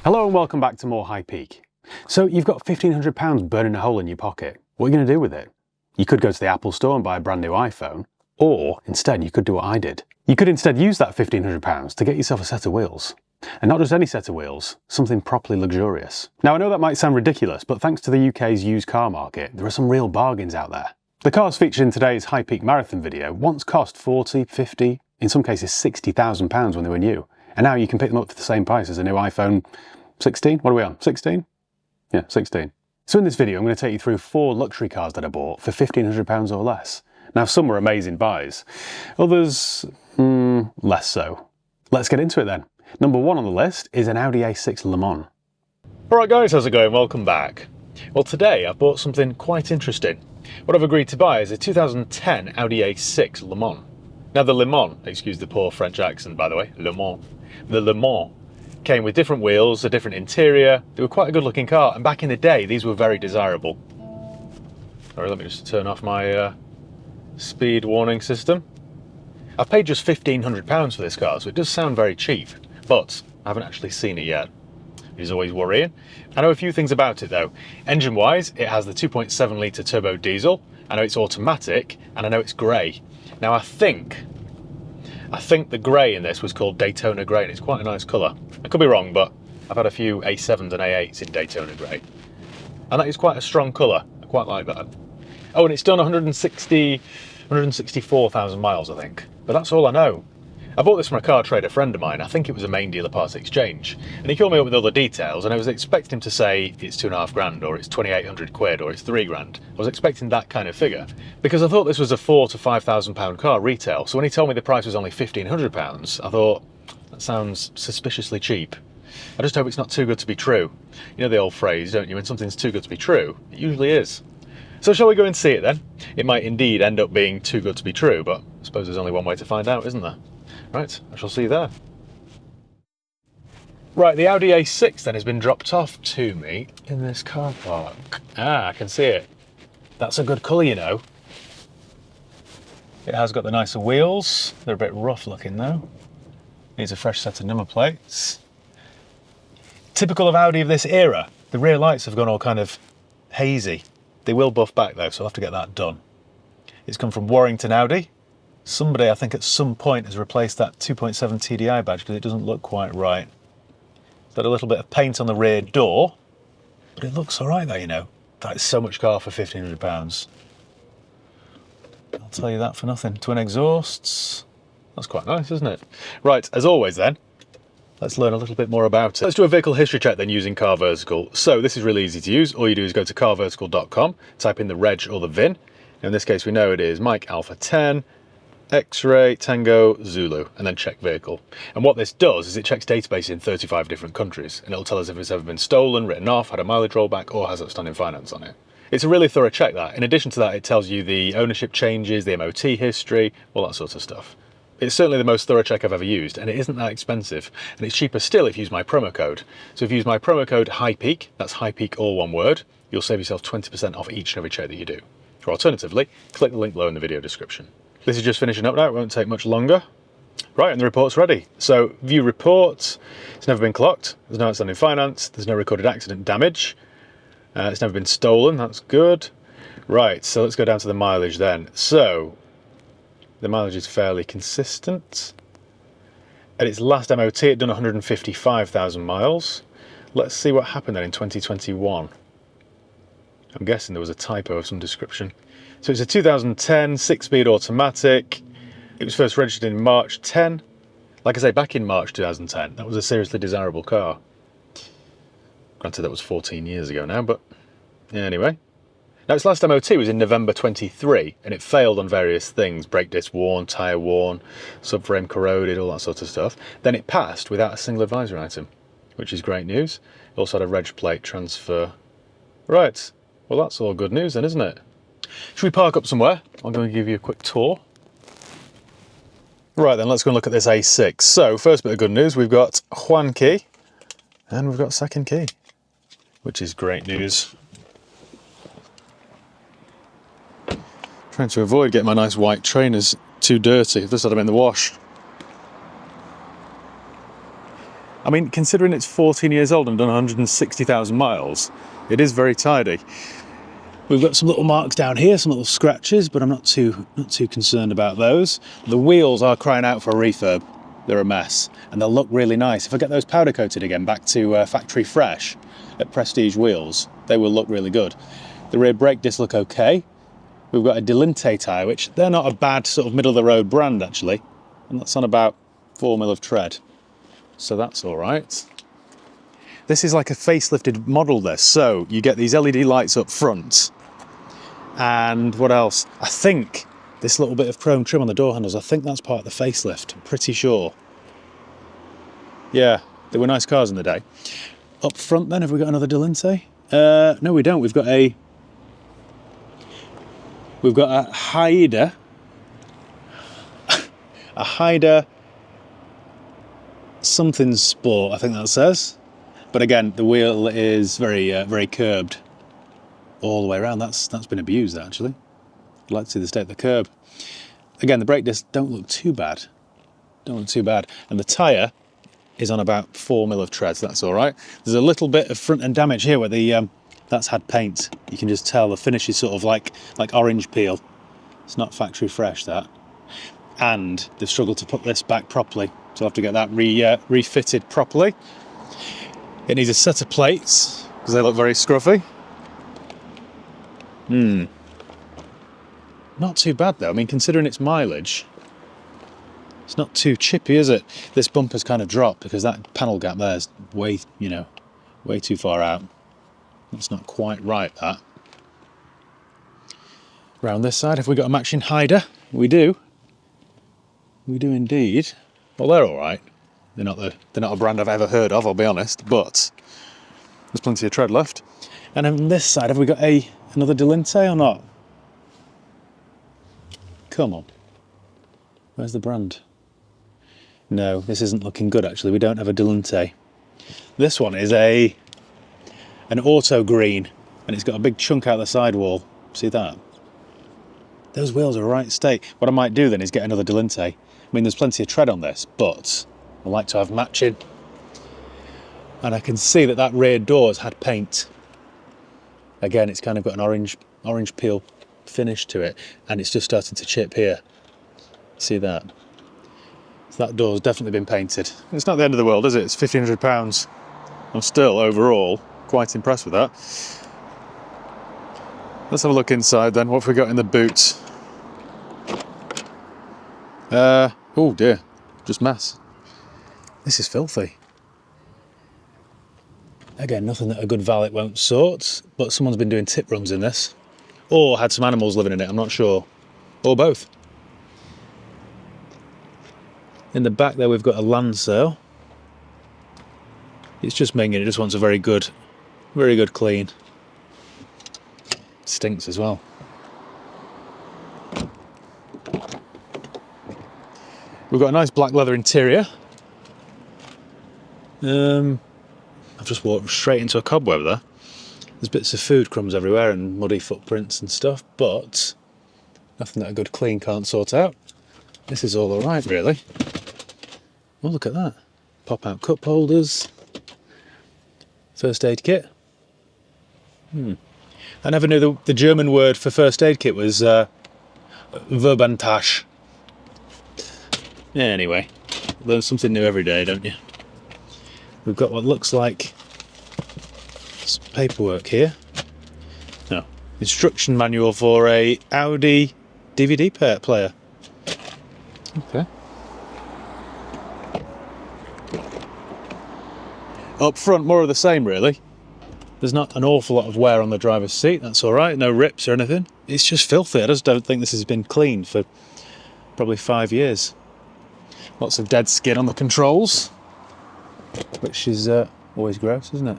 Hello and welcome back to more High Peak. So you've got £1,500 burning a hole in your pocket. What are you going to do with it? You could go to the Apple store and buy a brand new iPhone, or instead you could do what I did. You could instead use that £1,500 to get yourself a set of wheels. And not just any set of wheels, something properly luxurious. Now I know that might sound ridiculous, but thanks to the UK's used car market, there are some real bargains out there. The cars featured in today's High Peak Marathon video once cost 40, 50, in some cases £60,000 when they were new. And now you can pick them up for the same price as a new iPhone 16? What are we on? 16? Yeah, 16. So in this video I'm going to take you through 4 luxury cars that I bought for £1,500 or less. Now some were amazing buys, others less so. Let's get into it then. Number 1 on the list is an Audi A6 Le Mans. Alright guys, how's it going? Welcome back. Well, today I bought something quite interesting. What I've agreed to buy is a 2010 Audi A6 Le Mans. Now the Le Mans, excuse the poor French accent by the way, Le Mans. The Le Mans came with different wheels, a different interior. They were quite a good looking car, and back in the day these were very desirable. Sorry, let me just turn off my speed warning system. I've paid just £1,500 for this car, so it does sound very cheap, but I haven't actually seen it yet. It is always worrying. I know a few things about it though. Engine wise, it has the 2.7 litre turbo diesel. I know it's automatic, and I know it's grey. Now I think the grey in this was called Daytona Grey, and it's quite a nice colour. I could be wrong, but I've had a few A7s and A8s in Daytona Grey. And that is quite a strong colour. I quite like that. Oh, and it's done 164,000 miles, I think. But that's all I know. I bought this from a car trader friend of mine. I think it was a main dealer parts exchange. And he called me up with all the details, and I was expecting him to say it's 2.5 grand, or it's 2,800 quid, or it's 3 grand. I was expecting that kind of figure, because I thought this was a £4,000 to £5,000 car retail. So when he told me the price was only £1,500, I thought, that sounds suspiciously cheap. I just hope it's not too good to be true. You know the old phrase, don't you? When something's too good to be true, it usually is. So shall we go and see it then? It might indeed end up being too good to be true, but I suppose there's only one way to find out, isn't there? Right, I shall see you there. Right, the Audi A6 then has been dropped off to me in this car park. Ah, I can see it. That's a good colour, you know. It has got the nicer wheels. They're a bit rough looking though. Needs a fresh set of number plates. Typical of Audi of this era, the rear lights have gone all kind of hazy. They will buff back though, so I'll have to get that done. It's come from Warrington Audi. Somebody, I think at some point, has replaced that 2.7 TDI badge because it doesn't look quite right. It's got a little bit of paint on the rear door, but it looks all right though, you know. That is so much car for £1,500. I'll tell you that for nothing. Twin exhausts. That's quite nice, isn't it? Right, as always then, let's learn a little bit more about it. Let's do a vehicle history check then using Car Vertical. So this is really easy to use. All you do is go to carvertical.com, type in the reg or the VIN. In this case we know it is Mike Alpha 10, X-Ray, Tango, Zulu, and then check vehicle. And what this does is it checks database in 35 different countries, and it'll tell us if it's ever been stolen, written off, had a mileage rollback, or has outstanding finance on it. It's a really thorough check that. In addition to that, it tells you the ownership changes, the MOT history, all that sort of stuff. It's certainly the most thorough check I've ever used, and it isn't that expensive. And it's cheaper still if you use my promo code. So if you use my promo code HIGHPEAK, that's HIGHPEAK all one word, you'll save yourself 20% off each and every check that you do. Or alternatively, click the link below in the video description. This is just finishing up now, it won't take much longer. Right, and the report's ready. So, view report, it's never been clocked, there's no outstanding finance, there's no recorded accident damage, it's never been stolen, that's good. Right, so let's go down to the mileage then. So, the mileage is fairly consistent. At its last MOT, it done 155,000 miles. Let's see what happened then in 2021. I'm guessing there was a typo of some description. So it's a 2010 6-speed automatic. It was first registered in March 10. Like I say, back in March 2010, that was a seriously desirable car. Granted, that was 14 years ago now, but yeah, anyway. Now its last MOT was in November 23, and it failed on various things. Brake disc worn, tyre worn, subframe corroded, all that sort of stuff. Then it passed without a single advisory item, which is great news. It also had a reg plate transfer. Right, well that's all good news then, isn't it? Should we park up somewhere? I'm going to give you a quick tour. Right then, let's go and look at this A6. So, first bit of good news, we've got one key, and we've got second key, which is great news. Trying to avoid getting my nice white trainers too dirty. If this had them in the wash. I mean, considering it's 14 years old and done 160,000 miles, it is very tidy. We've got some little marks down here, some little scratches, but I'm not too concerned about those. The wheels are crying out for a refurb. They're a mess, and they'll look really nice. If I get those powder coated again back to factory fresh at Prestige wheels, they will look really good. The rear brake discs look okay. We've got a Delinte tyre, which they're not a bad sort of middle of the road brand actually, and that's on about 4mm of tread, so that's all right. This is like a facelifted model this, so you get these LED lights up front. And what else? I think this little bit of chrome trim on the door handles, I think that's part of the facelift, I'm pretty sure. Yeah, they were nice cars in the day. Up front then, have we got another Delinte? No we don't, we've got a Haida. A Haida something Sport, I think that says. But again, the wheel is very curbed all the way around. That's been abused actually. I'd like to see the state of the curb. Again, the brake discs don't look too bad. And the tyre is on about 4mm of tread, so that's all right. There's a little bit of front end damage here where the that's had paint. You can just tell the finish is sort of like orange peel. It's not factory fresh, that. And they've struggled to put this back properly, so I'll have to get that refitted properly. It needs a set of plates because they look very scruffy. Not too bad though. I mean, considering its mileage, it's not too chippy, is it? This bumper's kind of dropped because that panel gap there is way too far out. That's not quite right, that. Round this side, have we got a matching Haida? We do. We do indeed. Well, they're all right. They're not a brand I've ever heard of, I'll be honest, but there's plenty of tread left. And on this side, have we got another Delinte or not? Come on. Where's the brand? No, this isn't looking good actually. We don't have a Delinte. This one is an auto green, and it's got a big chunk out the sidewall. See that? Those wheels are right state. What I might do then is get another Delinte. I mean, there's plenty of tread on this, but I like to have matching. And I can see that rear door has had paint. Again, it's kind of got an orange peel finish to it, and it's just starting to chip here. See that? So that door's definitely been painted. It's not the end of the world, is it? It's £1,500. I'm still, overall, quite impressed with that. Let's have a look inside then. What have we got in the boot? Oh dear, just mess. This is filthy. Again, nothing that a good valet won't sort, but someone's been doing tip runs in this. Or had some animals living in it, I'm not sure. Or both. In the back there we've got a land sail. It's just minging, it just wants a very good clean. Stinks as well. We've got a nice black leather interior. I've just walked straight into a cobweb there. There's bits of food crumbs everywhere and muddy footprints and stuff, but nothing that a good clean can't sort out. This is all alright really. Oh, look at that. Pop out cup holders. First aid kit. I never knew the German word for first aid kit was Verbantasch. Yeah, anyway, learn something new every day, don't you? We've got what looks like some paperwork here. No, instruction manual for a Audi DVD player. Okay. Up front, more of the same really. There's not an awful lot of wear on the driver's seat, that's all right, no rips or anything. It's just filthy. I just don't think this has been cleaned for probably 5 years. Lots of dead skin on the controls, which is always gross, isn't it?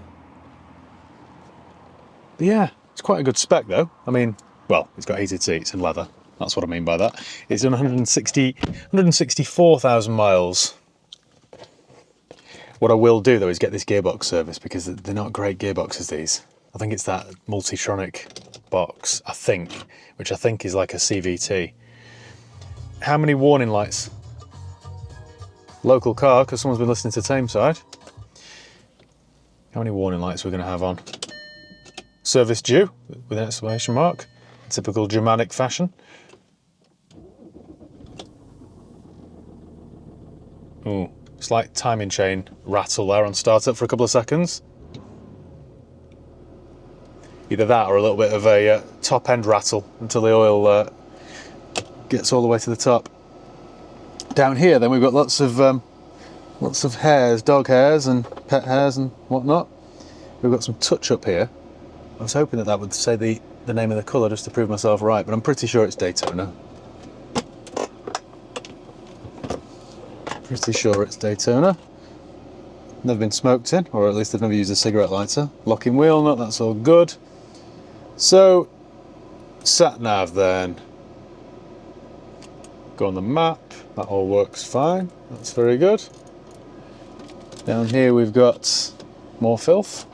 But yeah, it's quite a good spec though. I mean, well, it's got heated seats and leather. That's what I mean by that. It's done 164,000 miles. What I will do though is get this gearbox service because they're not great gearboxes, these. I think it's that Multitronic box, I think, which I think is like a CVT. How many warning lights? Local car, because someone's been listening to Tameside. How many warning lights we're going to have on? Service due, with an exclamation mark. Typical Germanic fashion. Ooh, slight timing chain rattle there on startup for a couple of seconds. Either that or a little bit of a top end rattle until the oil gets all the way to the top. Down here then we've got lots of hairs, dog hairs and pet hairs and whatnot. We've got some touch up here. I was hoping that that would say the name of the colour just to prove myself right, but I'm pretty sure it's Daytona. Pretty sure it's Daytona. Never been smoked in, or at least I've never used a cigarette lighter. Locking wheel nut, that's all good. So, sat nav then. Go on the map, that all works fine. That's very good. Down here we've got more filth.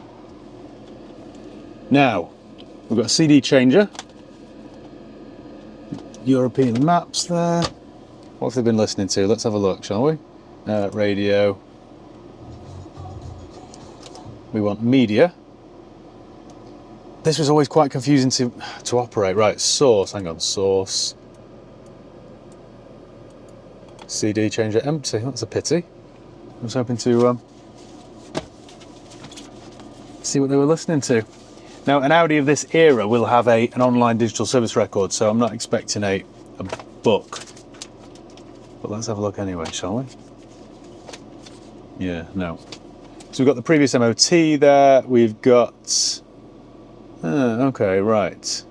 Now, we've got a CD changer. European maps there. What have they been listening to? Let's have a look, shall we? Radio. We want media. This was always quite confusing to operate. Right, source, hang on, source. CD changer empty, that's a pity. I was hoping to see what they were listening to. Now, an Audi of this era will have an online digital service record, so I'm not expecting a book. But let's have a look anyway, shall we? Yeah, no. So we've got the previous MOT there, we've got... okay, right.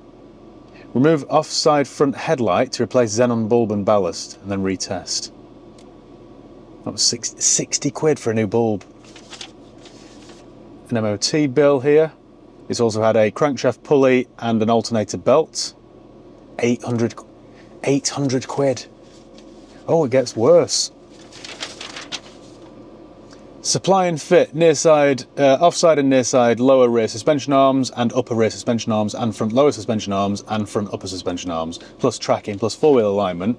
Remove offside front headlight to replace xenon bulb and ballast, and then retest. That was 60 quid for a new bulb. An MOT bill here. It's also had a crankshaft pulley and an alternator belt. 800 quid. Oh, it gets worse. Supply and fit, near side, offside and near side, lower rear suspension arms and upper rear suspension arms and front lower suspension arms and front upper suspension arms, plus tracking, plus four-wheel alignment.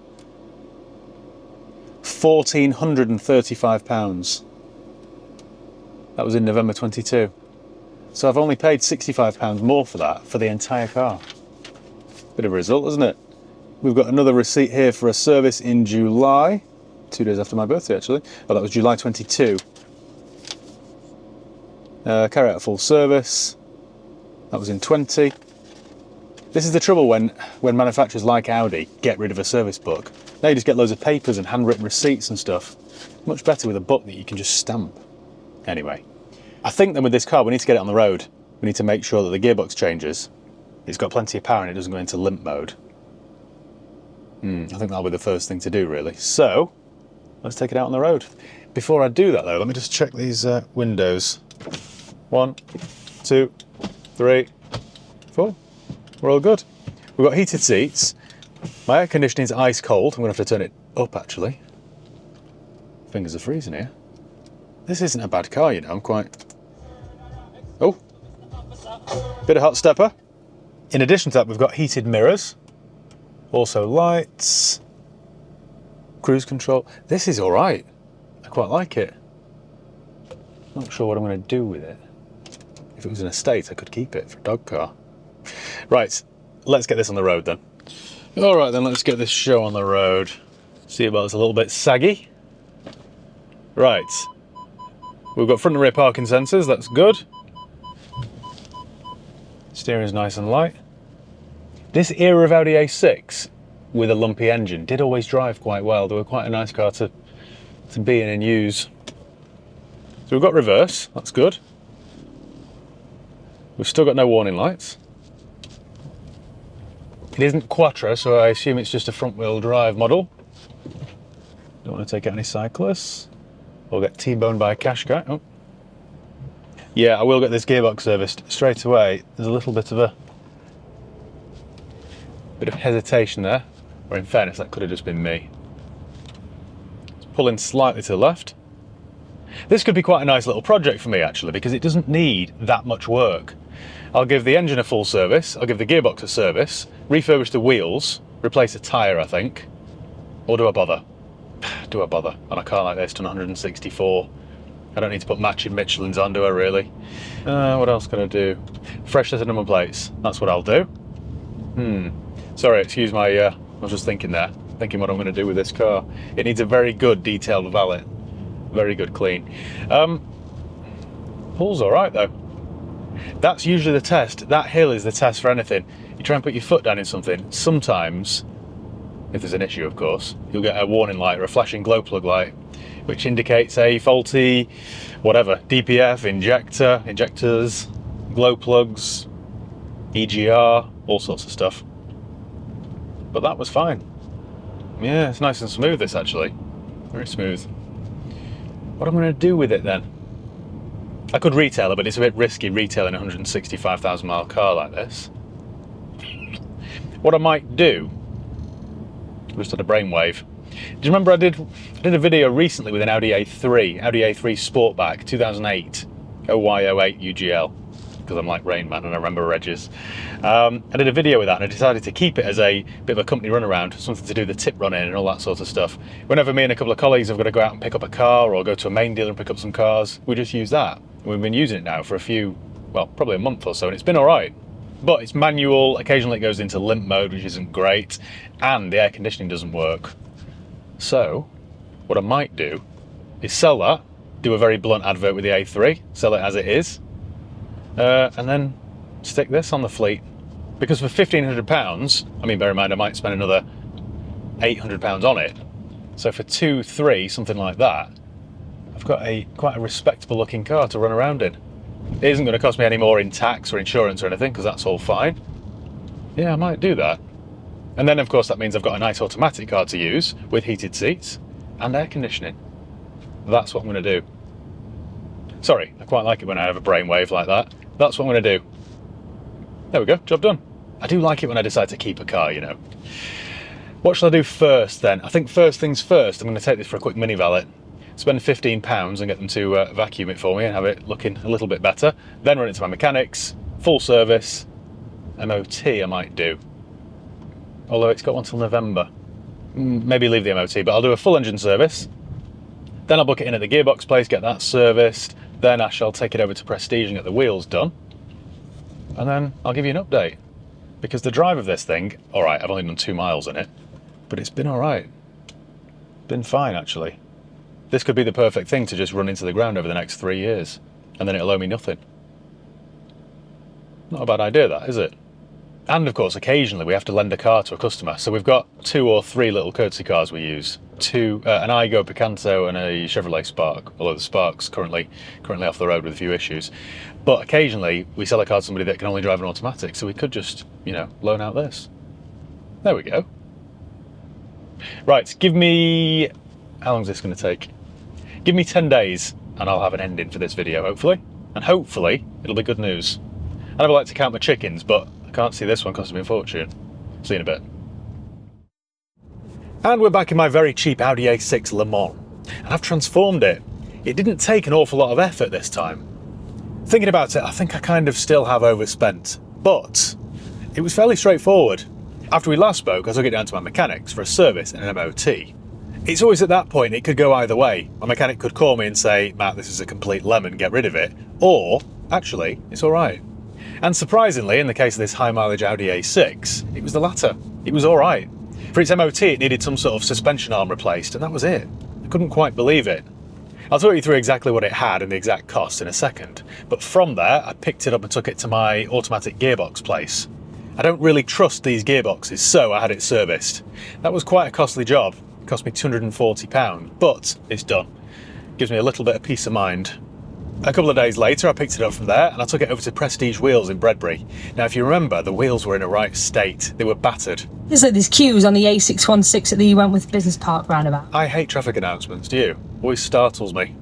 £1,435. That was in November 22. So I've only paid £65 more for that, for the entire car. Bit of a result, isn't it? We've got another receipt here for a service in July, 2 days after my birthday actually. Oh, that was July 22. Carry out a full service. That was in 20. This is the trouble when manufacturers like Audi get rid of a service book. Now you just get loads of papers and handwritten receipts and stuff. Much better with a book that you can just stamp. Anyway, I think then with this car we need to get it on the road. We need to make sure that the gearbox changes. It's got plenty of power and it doesn't go into limp mode. I think that'll be the first thing to do really. So, let's take it out on the road. Before I do that though, let me just check these windows. 1, 2, 3, 4. We're all good. We've got heated seats. My air conditioning is ice cold. I'm going to have to turn it up actually. Fingers are freezing here. This isn't a bad car, you know. I'm quite... Oh! Bit of hot stepper. In addition to that, we've got heated mirrors. Also lights. Cruise control. This is alright. I quite like it. Not sure what I'm going to do with it. If it was an estate, I could keep it for a dog car. Right, let's get this on the road then. Alright then, let's get this show on the road. See about it's a little bit saggy. Right. We've got front and rear parking sensors, that's good. Steering's nice and light. This era of Audi A6 with a lumpy engine did always drive quite well. They were quite a nice car to be in and use. So we've got reverse, that's good. We've still got no warning lights. It isn't Quattro, so I assume it's just a front-wheel drive model. Don't want to take out any cyclists. Or get T-boned by a cash guy. Oh. Yeah, I will get this gearbox serviced straight away. There's a little bit of hesitation there. Or in fairness, that could have just been me. Let's pull in slightly to the left. This could be quite a nice little project for me actually, because it doesn't need that much work. I'll give the engine a full service, I'll give the gearbox a service, refurbish the wheels, replace a tyre I think. Or do I bother? Do I bother on a car like this, done 164 I don't need to put matching Michelins on, do I really? What else can I do? Fresh set of number plates. That's what I'll do. Sorry, excuse my, I was just thinking there. Thinking what I'm going to do with this car. It needs a very good detailed valet. Very good clean. Pull's alright though. That's usually the test. That hill is the test for anything. You try and put your foot down in something. Sometimes, if there's an issue of course, you'll get a warning light or a flashing glow plug light, which indicates a faulty, whatever, DPF, injector, injectors, glow plugs, EGR, all sorts of stuff. But that was fine. Yeah, it's nice and smooth this actually. Very smooth. What am I going to do with it then? I could retail it, but it's a bit risky retailing a 165,000 mile car like this. What I might do, just had a brainwave. Do you remember I did a video recently with an Audi A3 Sportback 2008 OY08 UGL, because I'm like Rain Man and I remember Regis. I did a video with that and I decided to keep it as a bit of a company runaround, something to do with the tip running and all that sort of stuff. Whenever me and a couple of colleagues have got to go out and pick up a car or go to a main dealer and pick up some cars, we just use that. We've been using it now for a few, well, probably a month or so, and it's been all right. But it's manual, occasionally it goes into limp mode, which isn't great, and the air conditioning doesn't work. So, what I might do is sell that, do a very blunt advert with the A3, sell it as it is, and then stick this on the fleet. Because for £1,500, I mean, bear in mind, I might spend another £800 on it. So for 2-3, something like that, I've got quite a respectable looking car to run around in. It isn't going to cost me any more in tax or insurance or anything, because that's all fine. Yeah, I might do that. And then of course that means I've got a nice automatic car to use with heated seats and air conditioning. That's what I'm going to do. Sorry, I quite like it when I have a brainwave like that. That's what I'm going to do. There we go, job done. I do like it when I decide to keep a car, you know. What shall I do first then? I think first things first, I'm going to take this for a quick mini valet. Spend £15 and get them to vacuum it for me and have it looking a little bit better. Then run it to my mechanics, full service, MOT I might do. Although it's got one till November. Maybe leave the MOT, but I'll do a full engine service. Then I'll book it in at the gearbox place, get that serviced. Then I shall take it over to Prestige and get the wheels done. And then I'll give you an update. Because the drive of this thing, all right, I've only done 2 miles in it, but it's been all right. Been fine, actually. This could be the perfect thing to just run into the ground over the next 3 years, and then it'll owe me nothing. Not a bad idea, that, is it? And of course, occasionally we have to lend a car to a customer. So we've got 2 or 3 little courtesy cars we use. An Igo Picanto and a Chevrolet Spark, although the Spark's currently off the road with a few issues. But occasionally we sell a car to somebody that can only drive an automatic, so we could just, you know, loan out this. There we go. Right, give me... How long is this going to take? Give me 10 days and I'll have an ending for this video, hopefully. And hopefully it'll be good news. I never like to count my chickens, but I can't see this one costing me a fortune. See you in a bit. And we're back in my very cheap Audi A6 Le Mans. And I've transformed it. It didn't take an awful lot of effort this time. Thinking about it, I think I kind of still have overspent. But it was fairly straightforward. After we last spoke, I took it down to my mechanics for a service and an MOT. It's always at that point, it could go either way. My mechanic could call me and say, Matt, this is a complete lemon, get rid of it. Or, actually, it's all right. And surprisingly, in the case of this high mileage Audi A6, it was the latter. It was all right. For its MOT, it needed some sort of suspension arm replaced, and that was it. I couldn't quite believe it. I'll talk you through exactly what it had and the exact cost in a second. But from there, I picked it up and took it to my automatic gearbox place. I don't really trust these gearboxes, so I had it serviced. That was quite a costly job. It cost me £240, but it's done. Gives me a little bit of peace of mind. A couple of days later, I picked it up from there and I took it over to Prestige Wheels in Bredbury. Now, if you remember, the wheels were in a right state. They were battered. There's like these queues on the A616 that you went with Business Park roundabout. I hate traffic announcements, do you? Always startles me.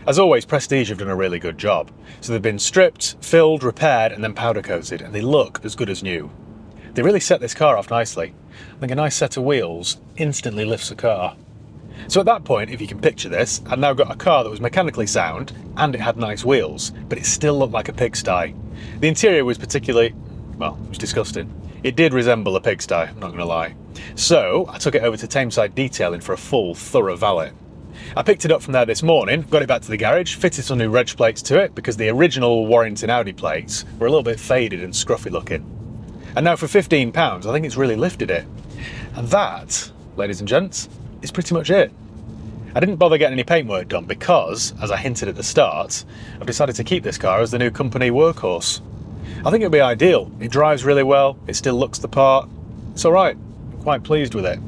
As always, Prestige have done a really good job. So they've been stripped, filled, repaired, and then powder coated, and they look as good as new. They really set this car off nicely. I think a nice set of wheels instantly lifts a car. So at that point, if you can picture this, I'd now got a car that was mechanically sound and it had nice wheels, but it still looked like a pigsty. The interior was particularly, well, it was disgusting. It did resemble a pigsty, I'm not going to lie. So I took it over to Tameside Detailing for a full, thorough valet. I picked it up from there this morning, got it back to the garage, fitted some new reg plates to it because the original Warrington Audi plates were a little bit faded and scruffy looking. And now for £15, I think it's really lifted it. And that, ladies and gents, is pretty much it. I didn't bother getting any paintwork done because, as I hinted at the start, I've decided to keep this car as the new company workhorse. I think it'll be ideal. It drives really well, it still looks the part. It's alright, I'm quite pleased with it.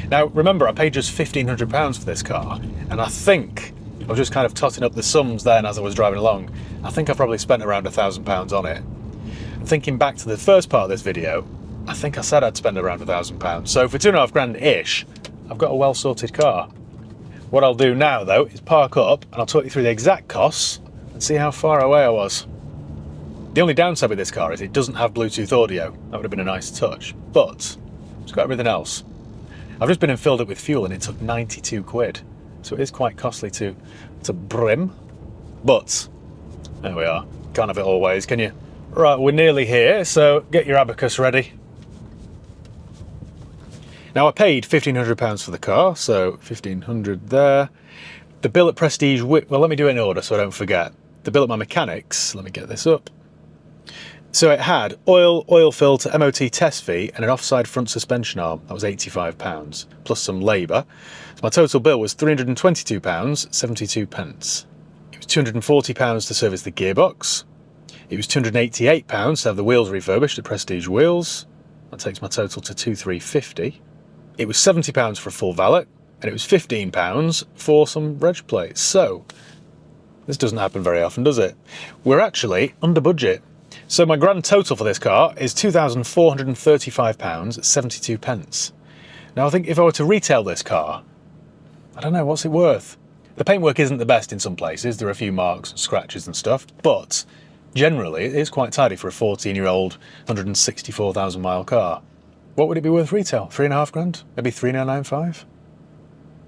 Now remember, I paid just £1,500 for this car, and I think, I was just kind of totting up the sums then as I was driving along, I think I probably spent around £1,000 on it. And thinking back to the first part of this video, I think I said I'd spend around £1,000. So for £2.5 grand-ish, I've got a well-sorted car. What I'll do now though is park up and I'll talk you through the exact costs and see how far away I was. The only downside with this car is it doesn't have Bluetooth audio. That would have been a nice touch, but it's got everything else. I've just been and filled it with fuel and it took 92 quid. So it is quite costly to brim, but there we are. Can't have it always, can you? Right, we're nearly here, so get your abacus ready. Now I paid £1,500 for the car, so 1,500 there. The bill at Prestige, well let me do it in order so I don't forget. The bill at my mechanics, let me get this up. So it had oil filter, MOT test fee and an offside front suspension arm. That was £85, plus some labour. So my total bill was £322.72. It was £240 to service the gearbox. It was £288 to have the wheels refurbished at Prestige Wheels. That takes my total to £2,350. It was £70 for a full valet, and it was £15 for some reg plates. So, this doesn't happen very often, does it? We're actually under budget. So my grand total for this car is £2,435.72. Now I think if I were to retail this car, I don't know, what's it worth? The paintwork isn't the best in some places, there are a few marks and scratches and stuff, but generally it is quite tidy for a 14-year-old, 164,000 mile car. What would it be worth retail? 3.5 grand? Maybe 3,995?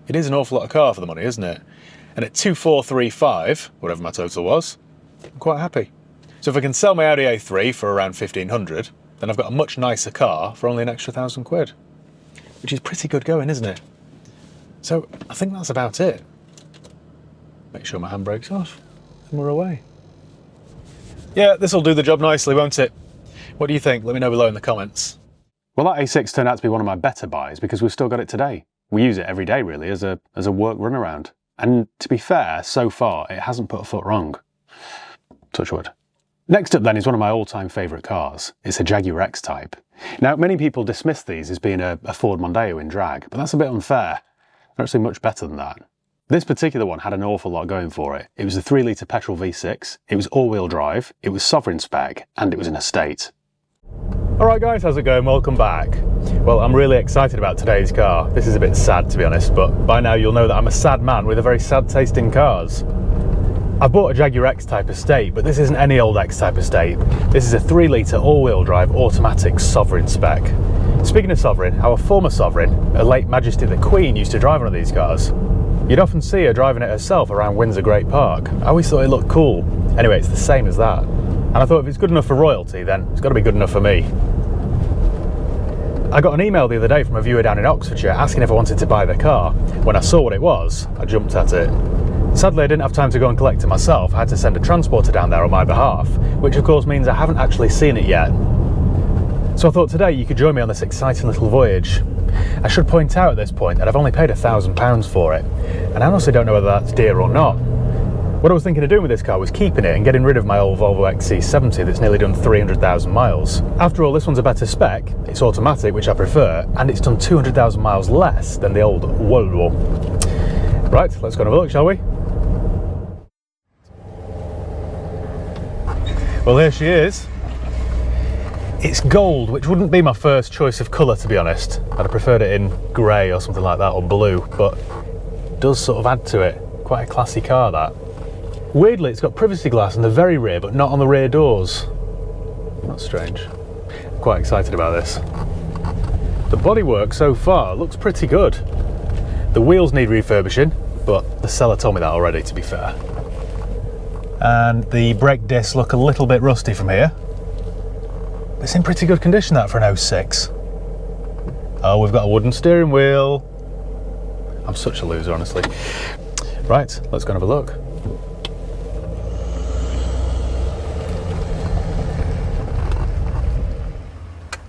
It is an awful lot of car for the money, isn't it? And at 2,435, whatever my total was, I'm quite happy. So if I can sell my Audi A3 for around 1,500, then I've got a much nicer car for only an extra 1,000 quid. Which is pretty good going, isn't it? So I think that's about it. Make sure my handbrake's off, and we're away. Yeah, this'll do the job nicely, won't it? What do you think? Let me know below in the comments. Well, that A6 turned out to be one of my better buys because we've still got it today. We use it every day really as a work runaround. And to be fair, so far it hasn't put a foot wrong. Touch wood. Next up then is one of my all-time favourite cars. It's a Jaguar X Type. Now many people dismiss these as being a Ford Mondeo in drag, but that's a bit unfair. They're actually much better than that. This particular one had an awful lot going for it. It was a 3-litre petrol V6, it was all-wheel drive, it was sovereign spec, and it was an estate. Alright guys, how's it going? Welcome back. Well, I'm really excited about today's car. This is a bit sad to be honest, but by now you'll know that I'm a sad man with a very sad taste in cars. I bought a Jaguar X Type estate, but this isn't any old X Type estate. This is a 3-litre all-wheel drive automatic sovereign spec. Speaking of sovereign, our former sovereign, Her late Majesty the Queen, used to drive one of these cars. You'd often see her driving it herself around Windsor Great Park. I always thought it looked cool. Anyway, it's the same as that. And I thought if it's good enough for royalty, then it's got to be good enough for me. I got an email the other day from a viewer down in Oxfordshire asking if I wanted to buy the car. When I saw what it was, I jumped at it. Sadly, I didn't have time to go and collect it myself. I had to send a transporter down there on my behalf, which of course means I haven't actually seen it yet. So I thought today you could join me on this exciting little voyage. I should point out at this point that I've only paid £1,000 for it, and I honestly don't know whether that's dear or not. What I was thinking of doing with this car was keeping it and getting rid of my old Volvo XC70 that's nearly done 300,000 miles. After all, this one's a better spec, it's automatic, which I prefer, and it's done 200,000 miles less than the old Volvo. Right, let's go and have a look, shall we? Well, here she is. It's gold, which wouldn't be my first choice of colour, to be honest. I'd have preferred it in grey or something like that, or blue, but it does sort of add to it. Quite a classy car, that. Weirdly, it's got privacy glass in the very rear, but not on the rear doors. That's strange. I'm quite excited about this. The bodywork so far looks pretty good. The wheels need refurbishing, but the seller told me that already, to be fair. And the brake discs look a little bit rusty from here. It's in pretty good condition, that, for an 06. Oh, we've got a wooden steering wheel. I'm such a loser, honestly. Right, let's go and have a look.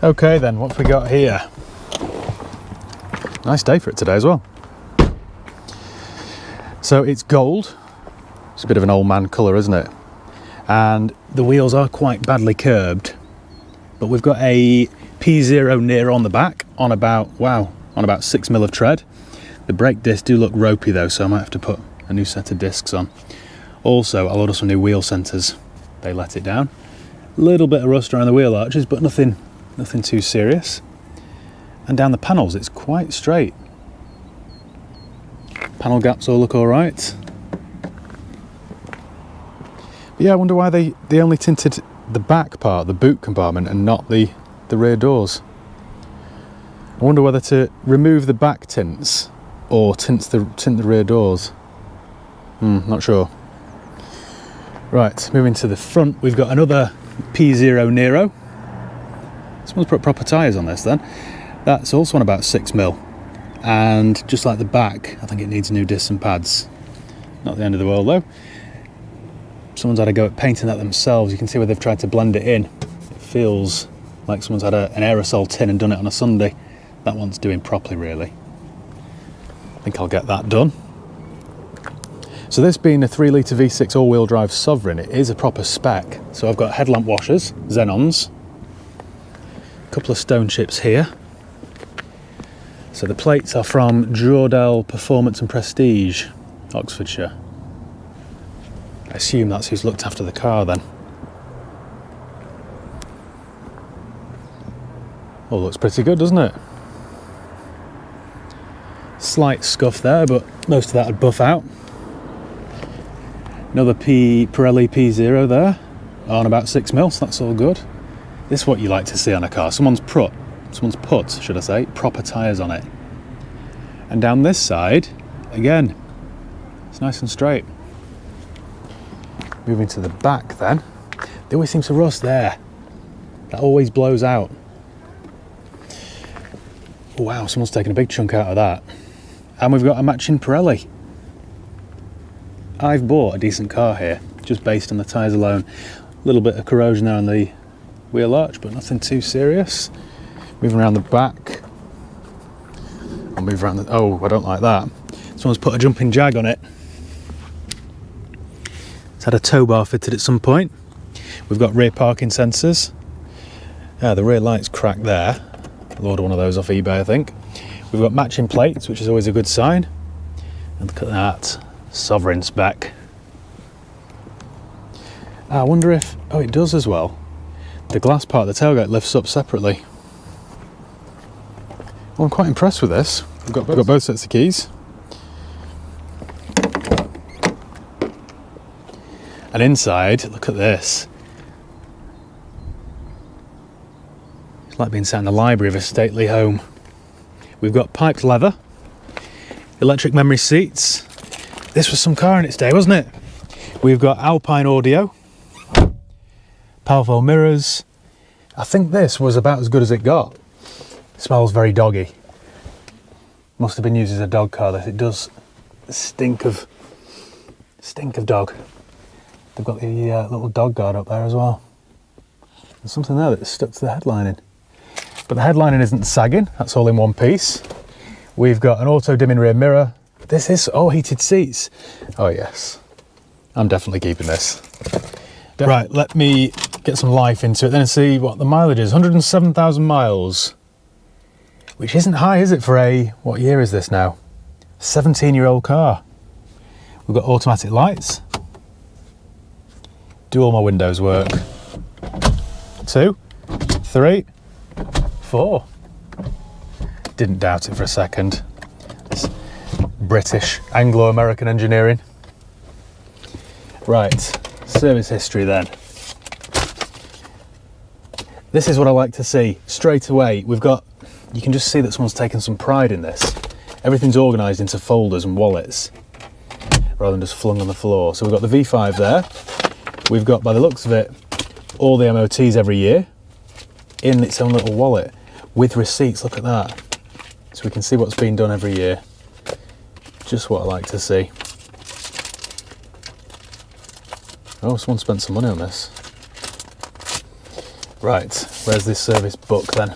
Okay then, what have we got here? Nice day for it today as well. So it's gold. It's a bit of an old man colour, isn't it? And the wheels are quite badly curbed, but we've got a P0 near on the back on about, wow, on about 6mm of tread. The brake discs do look ropey though, so I might have to put a new set of discs on. Also, I'll order some new wheel centres. They let it down. A little bit of rust around the wheel arches, but nothing too serious. And down the panels, it's quite straight. Panel gaps all look all right. But yeah, I wonder why they only tinted the back part, the boot compartment, and not the rear doors. I wonder whether to remove the back tints or tint the rear doors. Not sure. Right, moving to the front, we've got another P0 Nero. Someone's put proper tyres on this then. That's also on about 6mm. And just like the back, I think it needs new discs and pads. Not the end of the world though. Someone's had a go at painting that themselves. You can see where they've tried to blend it in. It feels like someone's had an aerosol tin and done it on a Sunday. That one's doing properly really. I think I'll get that done. So this being a 3-litre V6 all-wheel drive Sovereign, it is a proper spec. So I've got headlamp washers, Xenons, a couple of stone chips here. So the plates are from Jordell Performance and Prestige, Oxfordshire. I assume that's who's looked after the car then. Oh, looks pretty good, doesn't it? Slight scuff there, but most of that would buff out. Another Pirelli P0 there, on about 6mm, so that's all good. This is what you like to see on a car. Someone's put, should I say, proper tyres on it. And down this side, again, it's nice and straight. Moving to the back then, there always seems to rust there. That always blows out. Oh, wow, someone's taken a big chunk out of that. And we've got a matching Pirelli. I've bought a decent car here, just based on the tyres alone. A little bit of corrosion there on the wheel arch, but nothing too serious. Moving around the back. I'll move around the, oh, I don't like that. Someone's put a jumping Jag on it. It's had a tow bar fitted at some point. We've got rear parking sensors. The rear light's cracked there. I'll order one of those off eBay, I think. We've got matching plates, which is always a good sign. And look at that, Sovereign spec. I wonder if, oh, it does as well. The glass part of the tailgate lifts up separately. Well, I'm quite impressed with this. We've got both sets of keys. And inside, look at this. It's like being sat in the library of a stately home. We've got piped leather, electric memory seats. This was some car in its day, wasn't it? We've got Alpine audio, powerful mirrors. I think this was about as good as it got. It smells very doggy. Must have been used as a dog car, this. It does stink of dog. They've got the little dog guard up there as well. There's something there that's stuck to the headlining. But the headlining isn't sagging, that's all in one piece. We've got an auto dimming rear mirror. This is, oh, heated seats. Oh yes, I'm definitely keeping this. Right, let me get some life into it then and see what the mileage is. 107,000 miles, which isn't high, is it, for a, what year is this now? 17-year-old car. We've got automatic lights. Do all my windows work? 2, 3, 4. Didn't doubt it for a second. This British, Anglo-American engineering. Right, service history then. This is what I like to see straight away. We've got, you can just see that someone's taken some pride in this. Everything's organised into folders and wallets rather than just flung on the floor. So we've got the V5 there. We've got, by the looks of it, all the MOTs every year in its own little wallet with receipts. Look at that. So we can see what's been done every year. Just what I like to see. Oh, someone spent some money on this. Right, where's this service book then?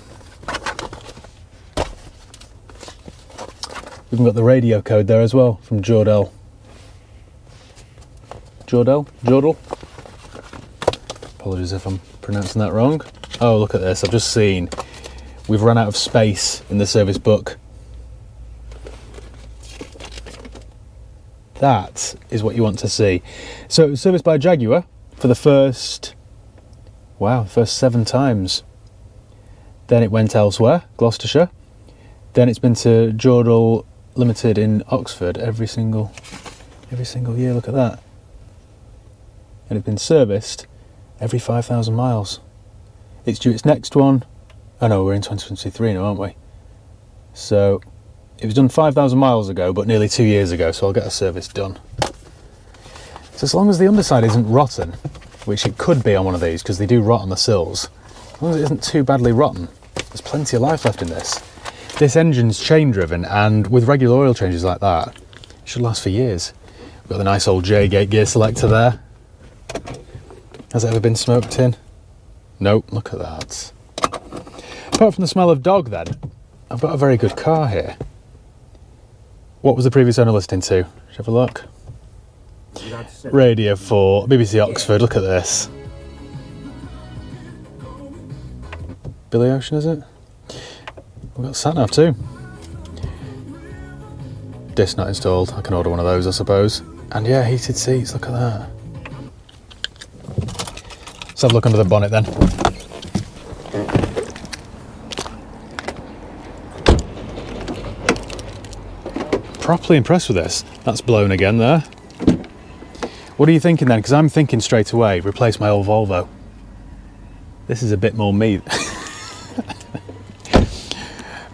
We've got the radio code there as well from Jordal. Jordal? Apologies if I'm pronouncing that wrong. Oh, look at this. I've just seen we've run out of space in the service book. That is what you want to see. So it was serviced by Jaguar for the first 7 times. Then it went elsewhere, Gloucestershire. Then it's been to Jordal Limited in Oxford every single year. Look at that. And it's been serviced every 5,000 miles. It's due its next one. Oh no, we're in 2023 now, aren't we? So it was done 5,000 miles ago, but nearly 2 years ago, so I'll get a service done. So as long as the underside isn't rotten, which it could be on one of these, because they do rot on the sills, as long as it isn't too badly rotten, there's plenty of life left in this. This engine's chain driven, and with regular oil changes like that, it should last for years. We've got the nice old J-gate gear selector there. Has it ever been smoked in? Nope, look at that. Apart from the smell of dog then, I've got a very good car here. What was the previous owner listening to? Should we have a look? Radio 4, BBC Oxford, look at this. Billy Ocean, is it? We've got sat-nav too. Disc not installed, I can order one of those I suppose. And yeah, heated seats, look at that. Let's have a look under the bonnet then. Properly impressed with this. That's blown again there. What are you thinking then? Because I'm thinking straight away, replace my old Volvo. This is a bit more me.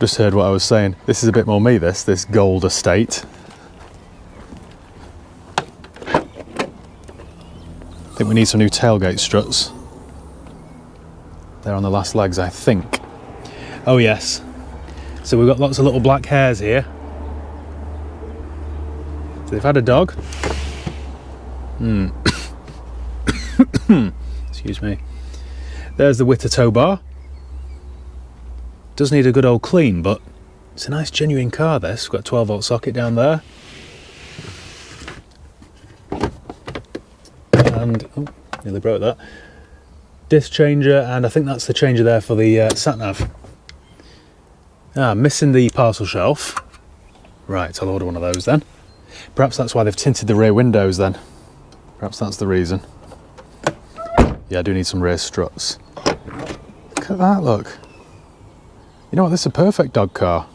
Just heard what I was saying. This is a bit more me, this gold estate. I think we need some new tailgate struts. They're on the last legs, I think. Oh yes. So we've got lots of little black hairs here. So they've had a dog. Excuse me. There's the Witter tow bar. Does need a good old clean, but it's a nice genuine car this. We've got a 12 volt socket down there. And, oh, nearly broke that. Disc changer, and I think that's the changer there for the sat-nav. Missing the parcel shelf. Right, I'll order one of those then. Perhaps that's why they've tinted the rear windows then. Perhaps that's the reason. Yeah, I do need some rear struts. Look at that, look. You know what, this is a perfect dog car.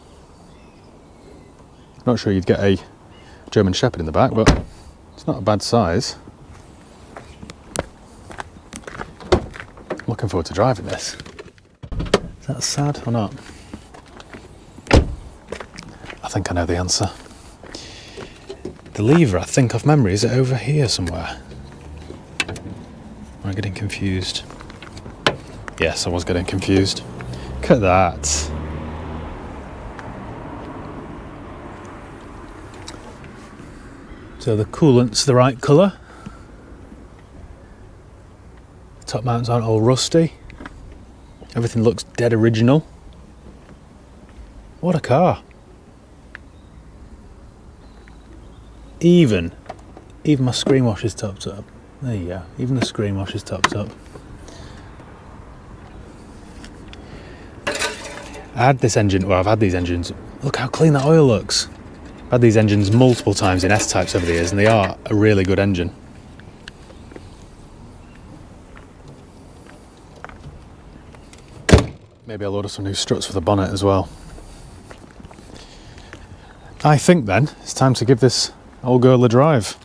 Not sure you'd get a German Shepherd in the back, but it's not a bad size. Looking forward to driving this. Is that sad or not? I think I know the answer. The lever, I think off memory, is it over here somewhere? Am I getting confused? Yes, I was getting confused. Look at that. So the coolant's the right colour. The top mounts aren't all rusty. Everything looks dead original. What a car. Even my screen wash is topped up. There you go. Even the screen wash is topped up. I had this engine, well, I've had these engines. Look how clean that oil looks. I've had these engines multiple times in S-types over the years, and they are a really good engine. Maybe I'll order some new struts for the bonnet as well. I think then it's time to give this old girl a drive.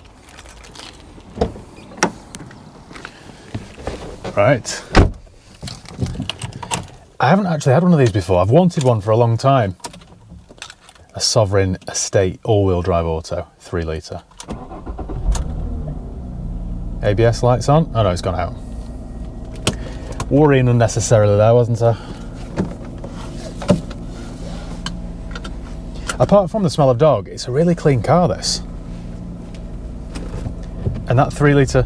Right. I haven't actually had one of these before. I've wanted one for a long time. A Sovereign Estate all-wheel drive auto, 3 litre. ABS lights on? Oh no, it's gone out. Worrying unnecessarily there, wasn't I? Apart from the smell of dog, it's a really clean car, this. And that 3 litre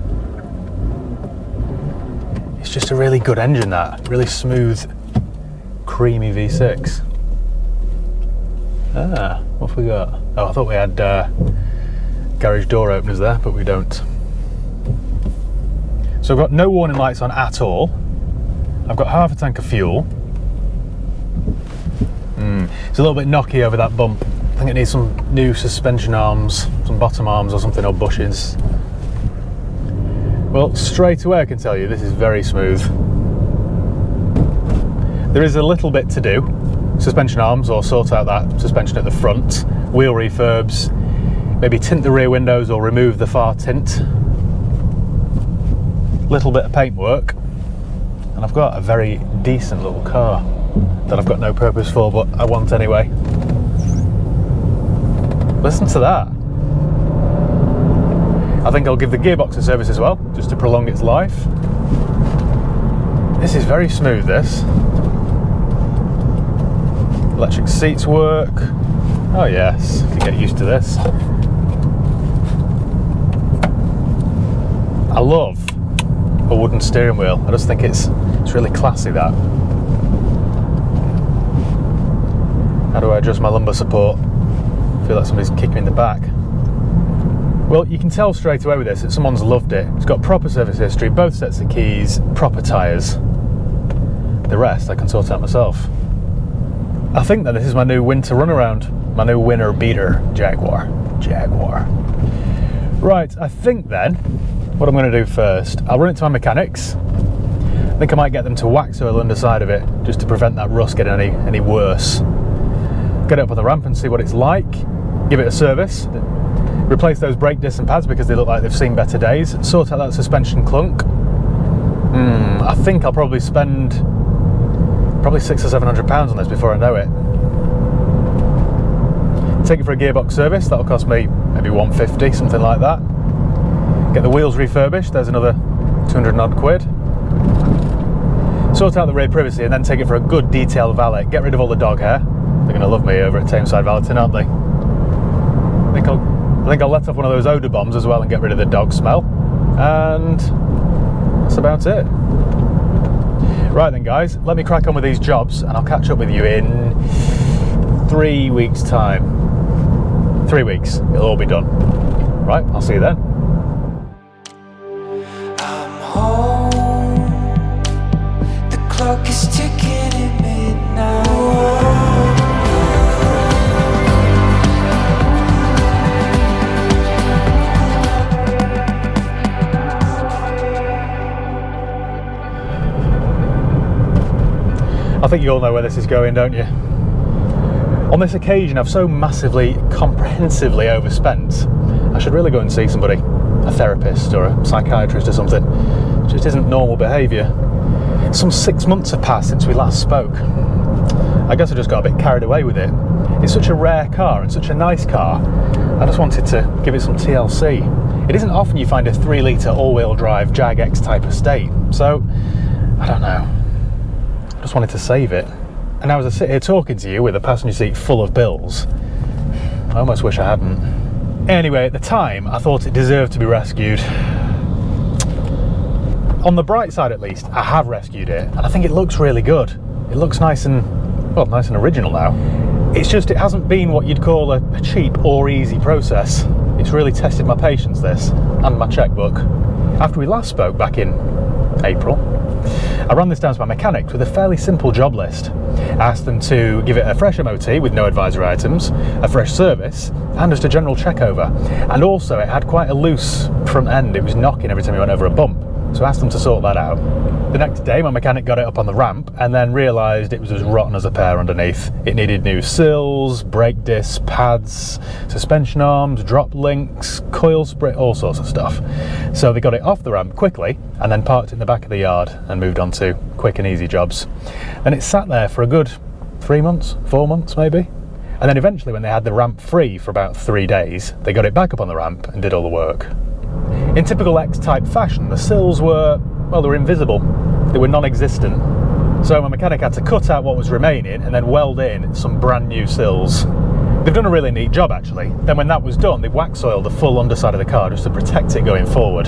It's just a really good engine, that. Really smooth, creamy V6. Ah, what have we got? Oh, I thought we had garage door openers there, but we don't. So I've got no warning lights on at all. I've got half a tank of fuel. It's a little bit knocky over that bump. I think it needs some new suspension arms, some bottom arms or something, or bushes. Well, straight away I can tell you this is very smooth. There is a little bit to do. Suspension arms, or sort out that suspension at the front. Wheel refurbs. Maybe tint the rear windows or remove the far tint. Little bit of paint work. And I've got a very decent little car that I've got no purpose for, but I want anyway. Listen to that. I think I'll give the gearbox a service as well, just to prolong its life. This is very smooth, this. Electric seats work. Oh yes, can get used to this. I love a wooden steering wheel. I just think it's really classy, that. How do I adjust my lumbar support? I feel like somebody's kicking me in the back. Well, you can tell straight away with this that someone's loved it. It's got proper service history, both sets of keys, proper tyres. The rest I can sort out myself. I think that this is my new winter runaround, my new winter beater Jaguar. Right, I think then, what I'm going to do first, I'll run it to my mechanics. I think I might get them to wax oil underside of it, just to prevent that rust getting any worse. Get it up on the ramp and see what it's like, give it a service, replace those brake disc and pads because they look like they've seen better days, sort out that suspension clunk. I think I'll probably spend $600 or £700 on this before I know it. Take it for a gearbox service, that'll cost me maybe $150, something like that. Get the wheels refurbished, there's another 200 and odd quid. Sort out the rear privacy and then take it for a good detailed valet. Get rid of all the dog hair. They're going to love me over at Tameside Valeting, aren't they? I think I'll let off one of those odour bombs as well and get rid of the dog smell. And that's about it. Right then guys, let me crack on with these jobs and I'll catch up with you in 3 weeks' time. 3 weeks, it'll all be done. Right, I'll see you then. I'm home. The clock is ticking at midnight. I think you all know where this is going, don't you? On this occasion, I've so massively, comprehensively overspent, I should really go and see somebody, a therapist or a psychiatrist or something. It just isn't normal behaviour. Some 6 months have passed since we last spoke. I guess I just got a bit carried away with it. It's such a rare car and such a nice car. I just wanted to give it some TLC. It isn't often you find a 3-litre all-wheel drive Jag X Type estate, so I don't know. I just wanted to save it. And now as I sit here talking to you with a passenger seat full of bills, I almost wish I hadn't. Anyway, at the time, I thought it deserved to be rescued. On the bright side at least, I have rescued it, and I think it looks really good. It looks nice and original now. It's just, it hasn't been what you'd call a cheap or easy process. It's really tested my patience, this, and my checkbook. After we last spoke back in April, I ran this down to my mechanics with a fairly simple job list. I asked them to give it a fresh MOT with no advisory items, a fresh service, and just a general check over. And also it had quite a loose front end, it was knocking every time you went over a bump. So I asked them to sort that out. The next day my mechanic got it up on the ramp and then realised it was as rotten as a pear underneath. It needed new sills, brake discs, pads, suspension arms, drop links, coil sprit, all sorts of stuff. So they got it off the ramp quickly and then parked it in the back of the yard and moved on to quick and easy jobs. And it sat there for a good 3 months, 4 months maybe. And then eventually when they had the ramp free for about 3 days, they got it back up on the ramp and did all the work. In typical X-Type fashion, the sills were, well, they were invisible. They were non-existent. So my mechanic had to cut out what was remaining and then weld in some brand new sills. They've done a really neat job actually. Then when that was done, they wax oiled the full underside of the car just to protect it going forward.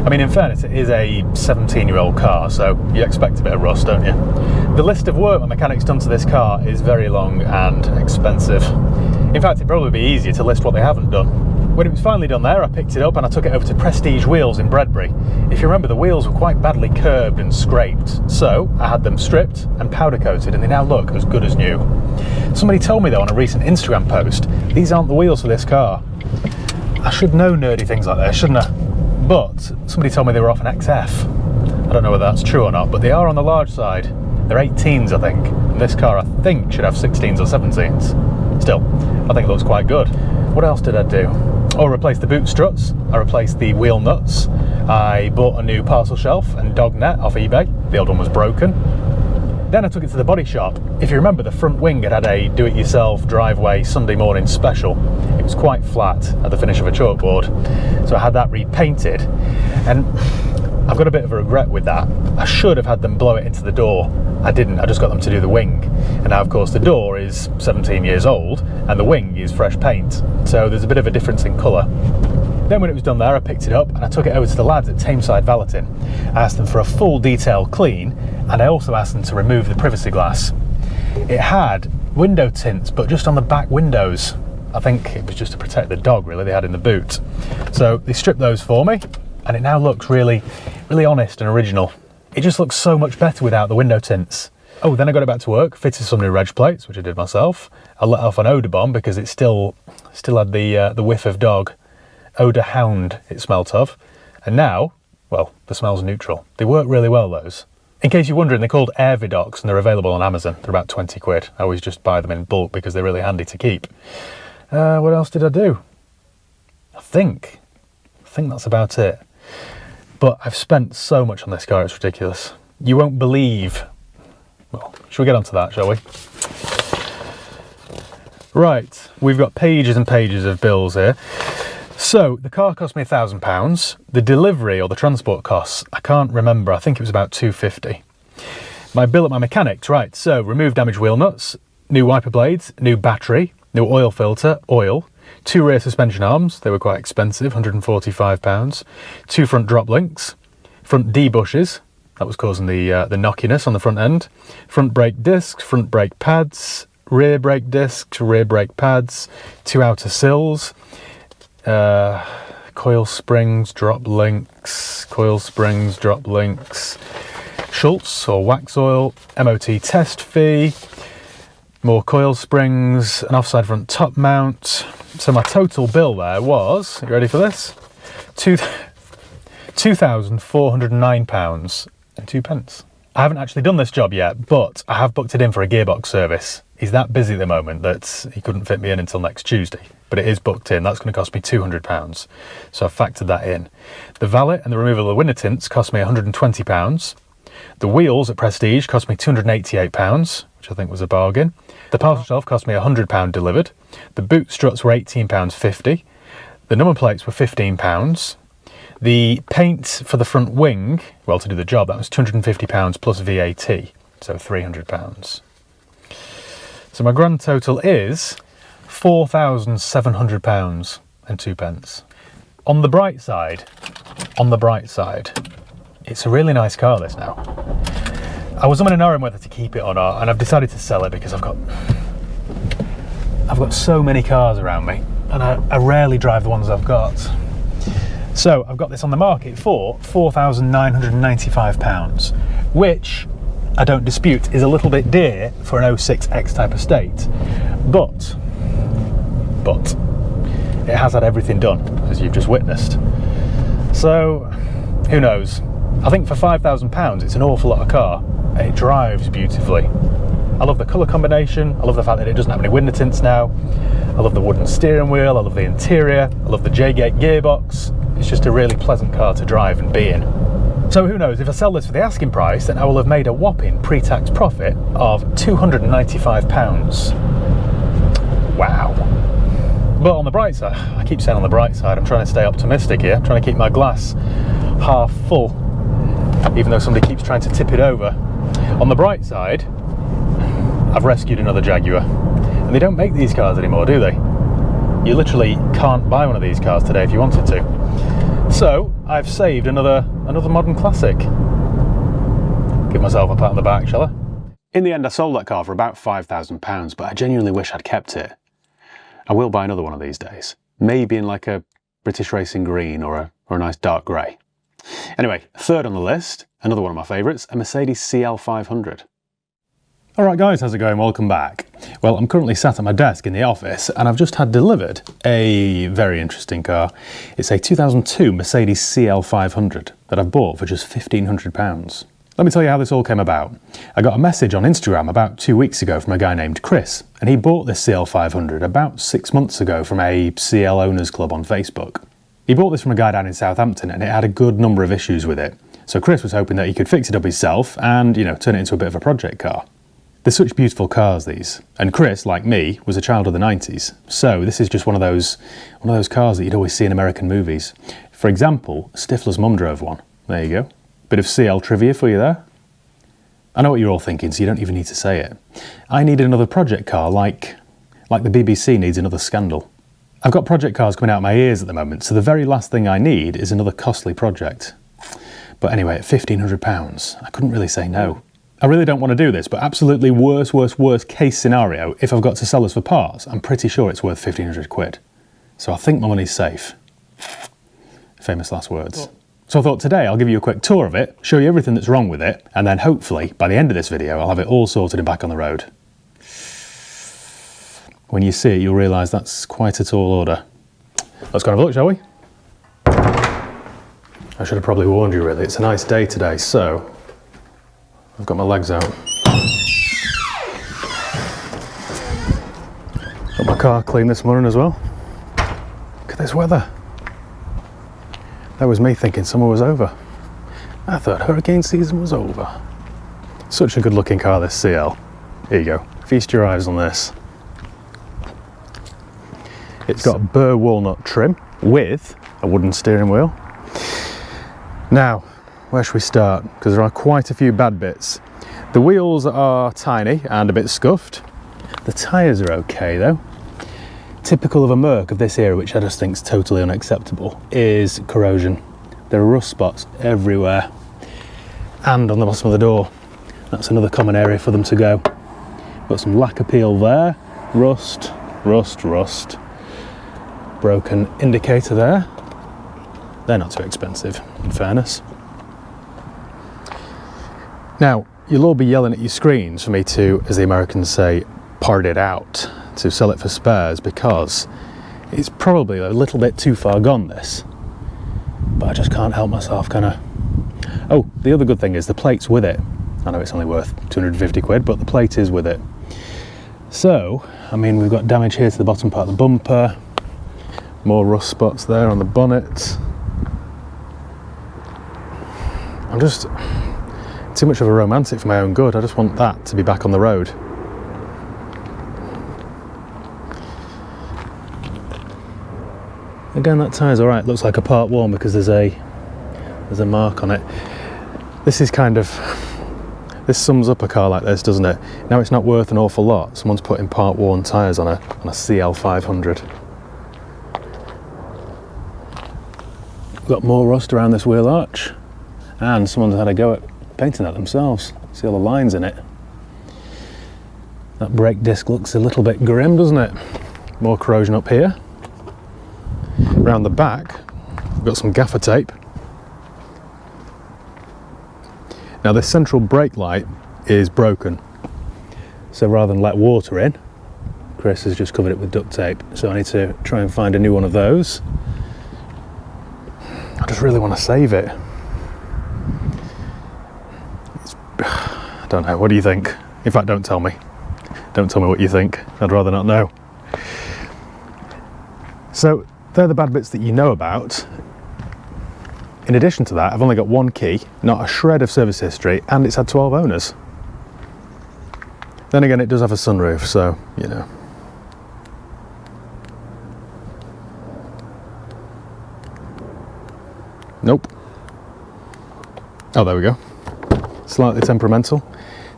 I mean, in fairness, it is a 17-year-old car, so you expect a bit of rust, don't you? The list of work my mechanic's done to this car is very long and expensive. In fact, it'd probably be easier to list what they haven't done. When it was finally done there, I picked it up and I took it over to Prestige Wheels in Bredbury. If you remember, the wheels were quite badly curbed and scraped, so I had them stripped and powder coated, and they now look as good as new. Somebody told me though on a recent Instagram post, these aren't the wheels for this car. I should know nerdy things like that, shouldn't I? But somebody told me they were off an XF. I don't know whether that's true or not, but they are on the large side. They're 18s, I think. And this car, I think, should have 16s or 17s. Still, I think it looks quite good. What else did I do? Oh, I replaced the boot struts. I replaced the wheel nuts. I bought a new parcel shelf and dog net off eBay. The old one was broken. Then I took it to the body shop. If you remember, the front wing had a do-it-yourself driveway Sunday morning special. It was quite flat at the finish of a chalkboard, so I had that repainted. And I've got a bit of a regret with that. I should have had them blow it into the door. I didn't, I just got them to do the wing. And now, of course, the door is 17 years old and the wing is fresh paint. So there's a bit of a difference in colour. Then when it was done there, I picked it up and I took it over to the lads at Tameside Valeting. I asked them for a full detail clean, and I also asked them to remove the privacy glass. It had window tints, but just on the back windows. I think it was just to protect the dog, really, they had in the boot. So they stripped those for me, and it now looks really, really honest and original. It just looks so much better without the window tints. Oh, then I got it back to work, fitted some new reg plates, which I did myself. I let off an odour bomb because it still had the whiff of dog. Odour hound it smelt of. And now, well, the smell's neutral. They work really well, those. In case you're wondering, they're called Air Vidocs and they're available on Amazon. They're about 20 quid. I always just buy them in bulk because they're really handy to keep. What else did I do? I think that's about it. But I've spent so much on this car, it's ridiculous. You won't believe... Well, shall we get onto that, shall we? Right, we've got pages and pages of bills here. So, the car cost me £1,000. The delivery or the transport costs, I can't remember, I think it was about £250. My bill at my mechanic's, right, so remove damaged wheel nuts, new wiper blades, new battery, new oil filter, oil, 2 rear suspension arms, they were quite expensive, £145, 2 front drop links, front D-bushes, that was causing the knockiness on the front end, front brake discs, front brake pads, rear brake discs, rear brake pads, 2 outer sills, coil springs, drop links, coil springs, drop links, Schultz or wax oil, MOT test fee, more coil springs, an offside front top mount. So my total bill there was, you ready for this? £2,409.02. I haven't actually done this job yet, but I have booked it in for a gearbox service. He's that busy at the moment that he couldn't fit me in until next Tuesday, but it is booked in. That's going to cost me £200. So I've factored that in. The valet and the removal of the window tints cost me £120. The wheels at Prestige cost me £288, which I think was a bargain. The parcel shelf cost me £100 delivered. The boot struts were £18.50. The number plates were £15. The paint for the front wing, well, to do the job, that was £250 plus VAT, so £300. So my grand total is £4,700.02. On the bright side, it's a really nice car, this now. I was umming and ahhing whether to keep it or not, and I've decided to sell it because I've got so many cars around me, and I rarely drive the ones I've got. So I've got this on the market for £4,995, which I don't dispute is a little bit dear for an 06 X Type estate, but it has had everything done, as you've just witnessed. So who knows? I think for £5,000 it's an awful lot of car, and it drives beautifully. I love the colour combination, I love the fact that it doesn't have any window tints now, I love the wooden steering wheel, I love the interior, I love the J-gate gearbox. It's just a really pleasant car to drive and be in. So who knows, if I sell this for the asking price, then I will have made a whopping pre-tax profit of £295. Wow. But on the bright side, I keep saying on the bright side, I'm trying to stay optimistic here, I'm trying to keep my glass half full, even though somebody keeps trying to tip it over. On the bright side, I've rescued another Jaguar. And they don't make these cars anymore, do they? You literally can't buy one of these cars today if you wanted to. So I've saved another modern classic. Give myself a pat on the back, shall I? In the end, I sold that car for about £5,000, but I genuinely wish I'd kept it. I will buy another one of these days. Maybe in like a British Racing Green or a nice dark grey. Anyway, third on the list, another one of my favourites, a Mercedes CL500. Alright guys, how's it going? Welcome back. Well, I'm currently sat at my desk in the office and I've just had delivered a very interesting car. It's a 2002 Mercedes CL500 that I bought for just £1,500. Let me tell you how this all came about. I got a message on Instagram about 2 weeks ago from a guy named Chris, and he bought this CL500 about 6 months ago from a CL Owners Club on Facebook. He bought this from a guy down in Southampton and it had a good number of issues with it. So Chris was hoping that he could fix it up himself and, you know, turn it into a bit of a project car. They're such beautiful cars, these. And Chris, like me, was a child of the 90s. So this is just one of those cars that you'd always see in American movies. For example, Stifler's mum drove one. There you go. Bit of CL trivia for you there. I know what you're all thinking, so you don't even need to say it. I need another project car like the BBC needs another Scandal. I've got project cars coming out of my ears at the moment, so the very last thing I need is another costly project. But anyway, at £1,500, I couldn't really say no. I really don't want to do this, but absolutely worst case scenario, if I've got to sell this for parts, I'm pretty sure it's worth 1,500 quid. So I think my money's safe. Famous last words. So I thought today I'll give you a quick tour of it, show you everything that's wrong with it, and then hopefully by the end of this video I'll have it all sorted and back on the road. When you see it, you'll realise that's quite a tall order. Let's go and have a look, shall we? I should have probably warned you really, it's a nice day today, so I've got my legs out. Got my car clean this morning as well. Look at this weather. That was me thinking summer was over. I thought hurricane season was over. Such a good looking car, this CL. Here you go, feast your eyes on this. It's got a burr walnut trim with a wooden steering wheel. Now, where should we start? Because there are quite a few bad bits. The wheels are tiny and a bit scuffed. The tyres are okay though. Typical of a Merc of this era, which I just think is totally unacceptable, is corrosion. There are rust spots everywhere and on the bottom of the door. That's another common area for them to go. Got some lacquer peel there, rust. Broken indicator there. They're not too expensive, in fairness. Now, you'll all be yelling at your screens for me to, as the Americans say, part it out, to sell it for spares, because it's probably a little bit too far gone, this. But I just can't help myself, can I? Oh, the other good thing is the plate's with it. I know it's only worth 250 quid, but the plate is with it. So, I mean, we've got damage here to the bottom part of the bumper, more rust spots there on the bonnet. I'm just too much of a romantic for my own good. I just want that to be back on the road. Again, that tyre's alright. Looks like a part one because there's a mark on it. This is kind of, this sums up a car like this, doesn't it? Now it's not worth an awful lot. Someone's putting part worn tyres on a CL500. Got more rust around this wheel arch, and someone's had a go at painting that themselves. See all the lines in it. That brake disc looks a little bit grim, doesn't it? More corrosion up here. Around the back, we've got some gaffer tape. Now this central brake light is broken, so rather than let water in, Chris has just covered it with duct tape. So I need to try and find a new one of those. I just really want to save it. I don't know, what do you think? In fact, don't tell me. Don't tell me what you think. I'd rather not know. So they're the bad bits that you know about. In addition to that, I've only got one key, not a shred of service history, and it's had 12 owners. Then again, it does have a sunroof, so, you know. Nope. Oh, there we go. Slightly temperamental.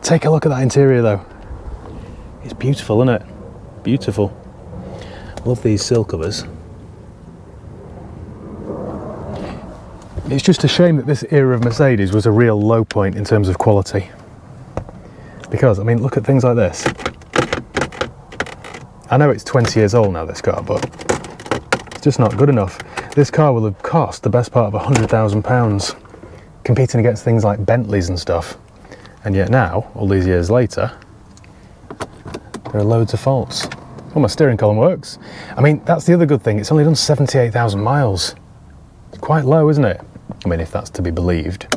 Take a look at that interior though. It's beautiful, isn't it? Beautiful. Love these sill covers. It's just a shame that this era of Mercedes was a real low point in terms of quality. Because, I mean, look at things like this. I know it's 20 years old now, this car, but it's just not good enough. This car will have cost the best part of £100,000 competing against things like Bentleys and stuff. And yet now, all these years later, there are loads of faults. Oh, my steering column works. I mean, that's the other good thing. It's only done 78,000 miles. It's quite low, isn't it? I mean, if that's to be believed.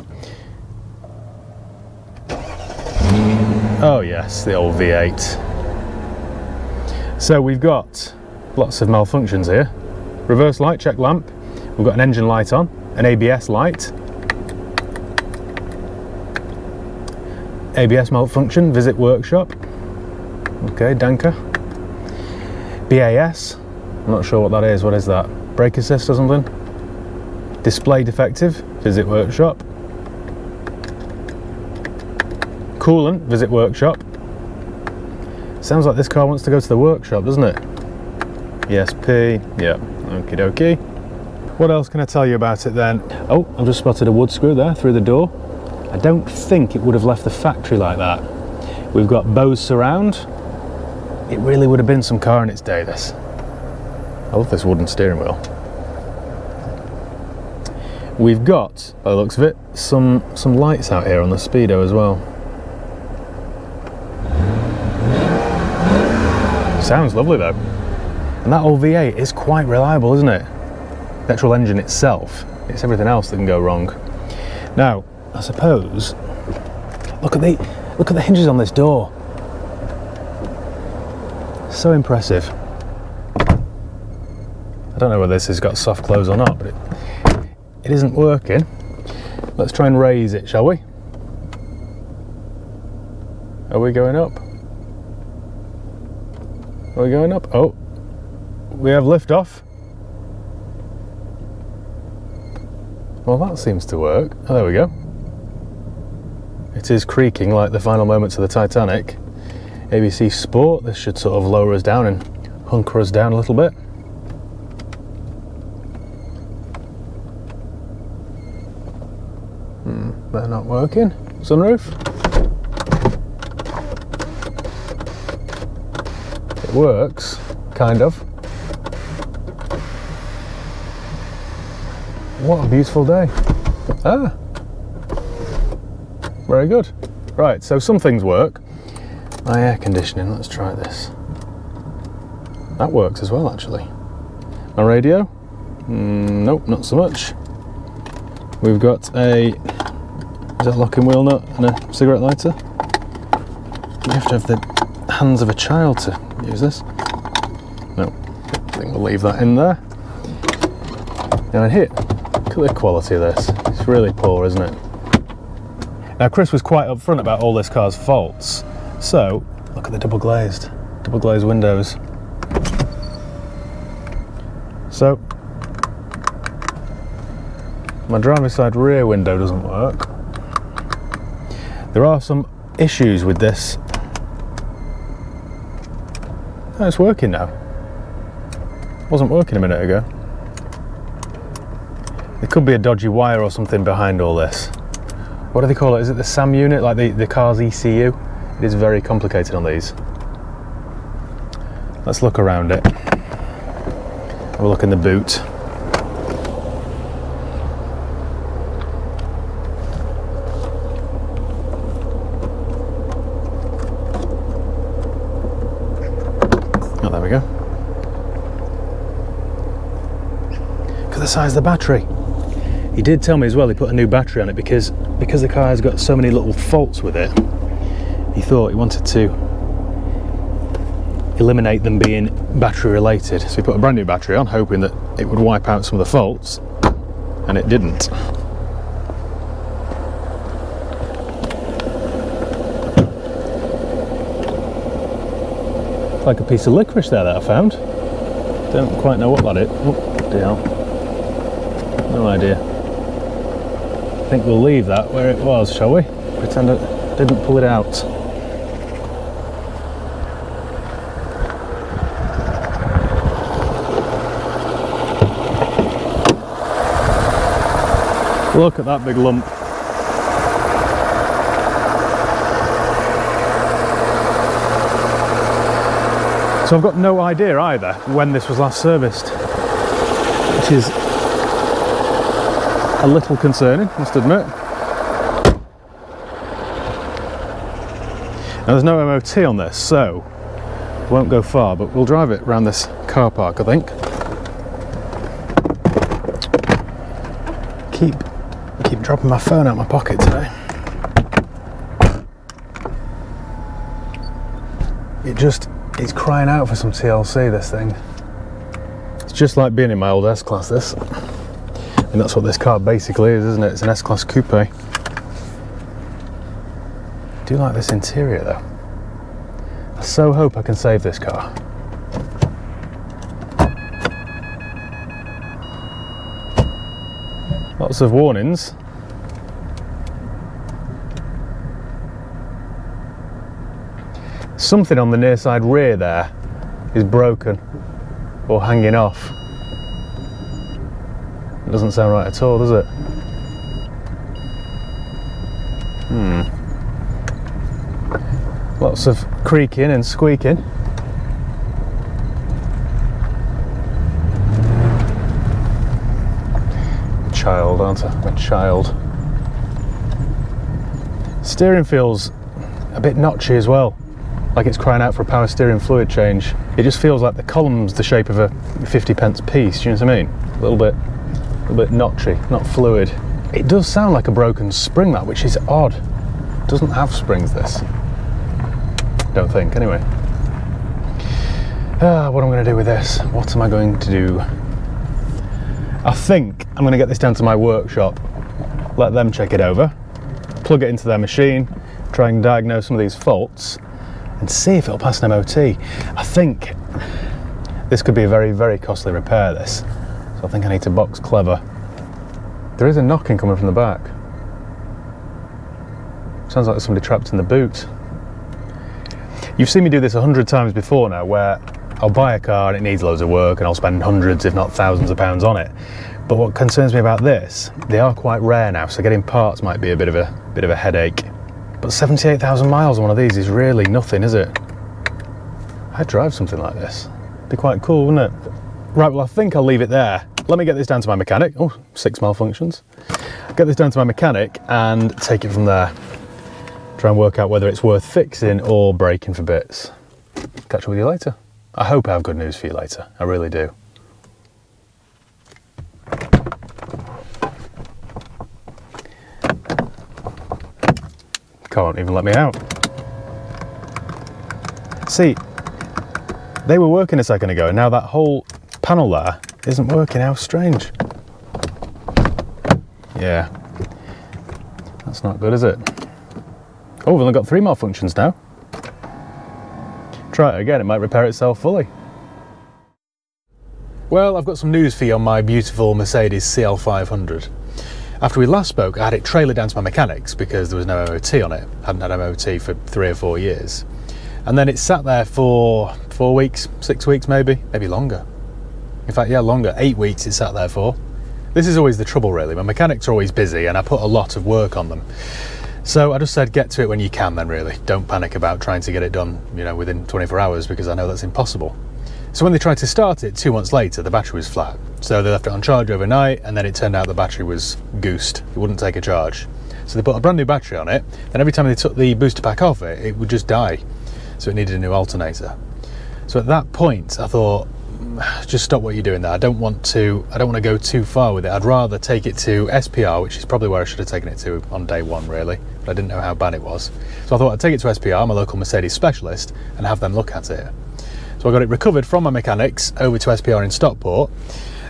Oh yes, the old V8. So we've got lots of malfunctions here. Reverse light, check lamp. We've got an engine light on, an ABS light. ABS malfunction, visit workshop. Okay, danker. BAS, I'm not sure what that is. What is that? Brake assist or something? Display defective, visit workshop. Coolant, visit workshop. Sounds like this car wants to go to the workshop, doesn't it? ESP, yeah, okie dokie. What else can I tell you about it then? Oh, I've just spotted a wood screw there through the door. I don't think it would have left the factory like that. We've got Bose surround. It really would have been some car in its day, this. I love this wooden steering wheel. We've got, by the looks of it, some lights out here on the Speedo as well. Sounds lovely though. And that old V8 is quite reliable, isn't it? The actual engine itself, it's everything else that can go wrong. Now, I suppose, look at the hinges on this door. So impressive. I don't know whether this has got soft close or not, but it isn't working. Let's try and raise it, shall we? Are we going up? Are we going up? Oh, we have liftoff. Well, that seems to work. Oh, there we go. It is creaking like the final moments of the Titanic. ABC Sport, this should sort of lower us down and hunker us down a little bit. They're not working. Sunroof. It works, kind of. What a beautiful day. Ah, very good. Right, so some things work. My air conditioning, let's try this. That works as well, actually. My radio? Nope, not so much. We've got a, is that locking wheel nut and a cigarette lighter? You have to have the hands of a child to use this. No, I think we'll leave that in there. Now in here, look at the quality of this. It's really poor, isn't it? Now Chris was quite upfront about all this car's faults. So, look at the double glazed windows. So, my driver's side rear window doesn't work. There are some issues with this. Oh, it's working now. It wasn't working a minute ago. There could be a dodgy wire or something behind all this. What do they call it? Is it the SAM unit, like the car's ECU? It is very complicated on these. Let's look around it. Have a look in the boot. Oh, there we go. Look at the size of the battery. He did tell me as well he put a new battery on it because the car has got so many little faults with it. He thought he wanted to eliminate them being battery related. So he put a brand new battery on, hoping that it would wipe out some of the faults, and it didn't. Like a piece of licorice there that I found. Don't quite know what that is. Oh, dear. No idea. I think we'll leave that where it was, shall we? Pretend I didn't pull it out. Look at that big lump. So I've got no idea either when this was last serviced, which is a little concerning, must admit. Now there's no MOT on this, so it won't go far, but we'll drive it around this car park, I think. Keep dropping my phone out of my pocket today. It's crying out for some TLC, this thing. It's just like being in my old S-Class, this. And that's what this car basically is, isn't it? It's an S-Class coupe. I do like this interior though. I so hope I can save this car. Lots of warnings. Something on the near side rear there is broken or hanging off. It doesn't sound right at all, does it? Lots of creaking and squeaking. Child, aren't I? I'm a child. Steering feels a bit notchy as well. Like it's crying out for a power steering fluid change. It just feels like the column's the shape of a 50p piece, do you know what I mean? A little bit notchy, not fluid. It does sound like a broken spring, that, which is odd. It doesn't have springs, this. Don't think, anyway. What am I going to do with this? What am I going to do? I think I'm going to get this down to my workshop, let them check it over, plug it into their machine, try and diagnose some of these faults, and see if it'll pass an MOT. I think this could be a very, very costly repair, this. So I think I need to box clever. There is a knocking coming from the back. Sounds like there's somebody trapped in the boot. You've seen me do this 100 times before now, where I'll buy a car and it needs loads of work and I'll spend hundreds, if not thousands of pounds on it. But what concerns me about this, they are quite rare now, so getting parts might be a bit of a headache. But 78,000 miles on one of these is really nothing, is it? I'd drive something like this. Be quite cool, wouldn't it? Right, well, I think I'll leave it there. Let me get this down to my mechanic. Oh, 6 malfunctions. Get this down to my mechanic and take it from there. Try and work out whether it's worth fixing or breaking for bits. Catch up with you later. I hope I have good news for you later. I really do. Can't even let me out. See, they were working a second ago and now that whole panel there isn't working. How strange. Yeah. That's not good, is it? Oh, we've only got 3 malfunctions now. Try it again, it might repair itself fully. Well, I've got some news for you on my beautiful Mercedes CL500. After we last spoke, I had it trailered down to my mechanics because there was no MOT on it. Hadn't had MOT for 3 or 4 years. And then it sat there for 4 weeks, 6 weeks maybe longer. In fact, yeah, longer, 8 weeks it sat there for. This is always the trouble really. My mechanics are always busy and I put a lot of work on them. So I just said, get to it when you can then really. Don't panic about trying to get it done, you know, within 24 hours because I know that's impossible. So when they tried to start it 2 months later, the battery was flat. So they left it on charge overnight and then it turned out the battery was goosed. It wouldn't take a charge. So they put a brand new battery on it, and every time they took the booster pack off it, it would just die. So it needed a new alternator. So at that point, I thought, just stop what you're doing there. I don't want to go too far with it. I'd rather take it to SPR, which is probably where I should have taken it to on day one really, but I didn't know how bad it was. So I thought I'd take it to SPR, my local Mercedes specialist, and have them look at it. So I got it recovered from my mechanics over to SPR in Stockport,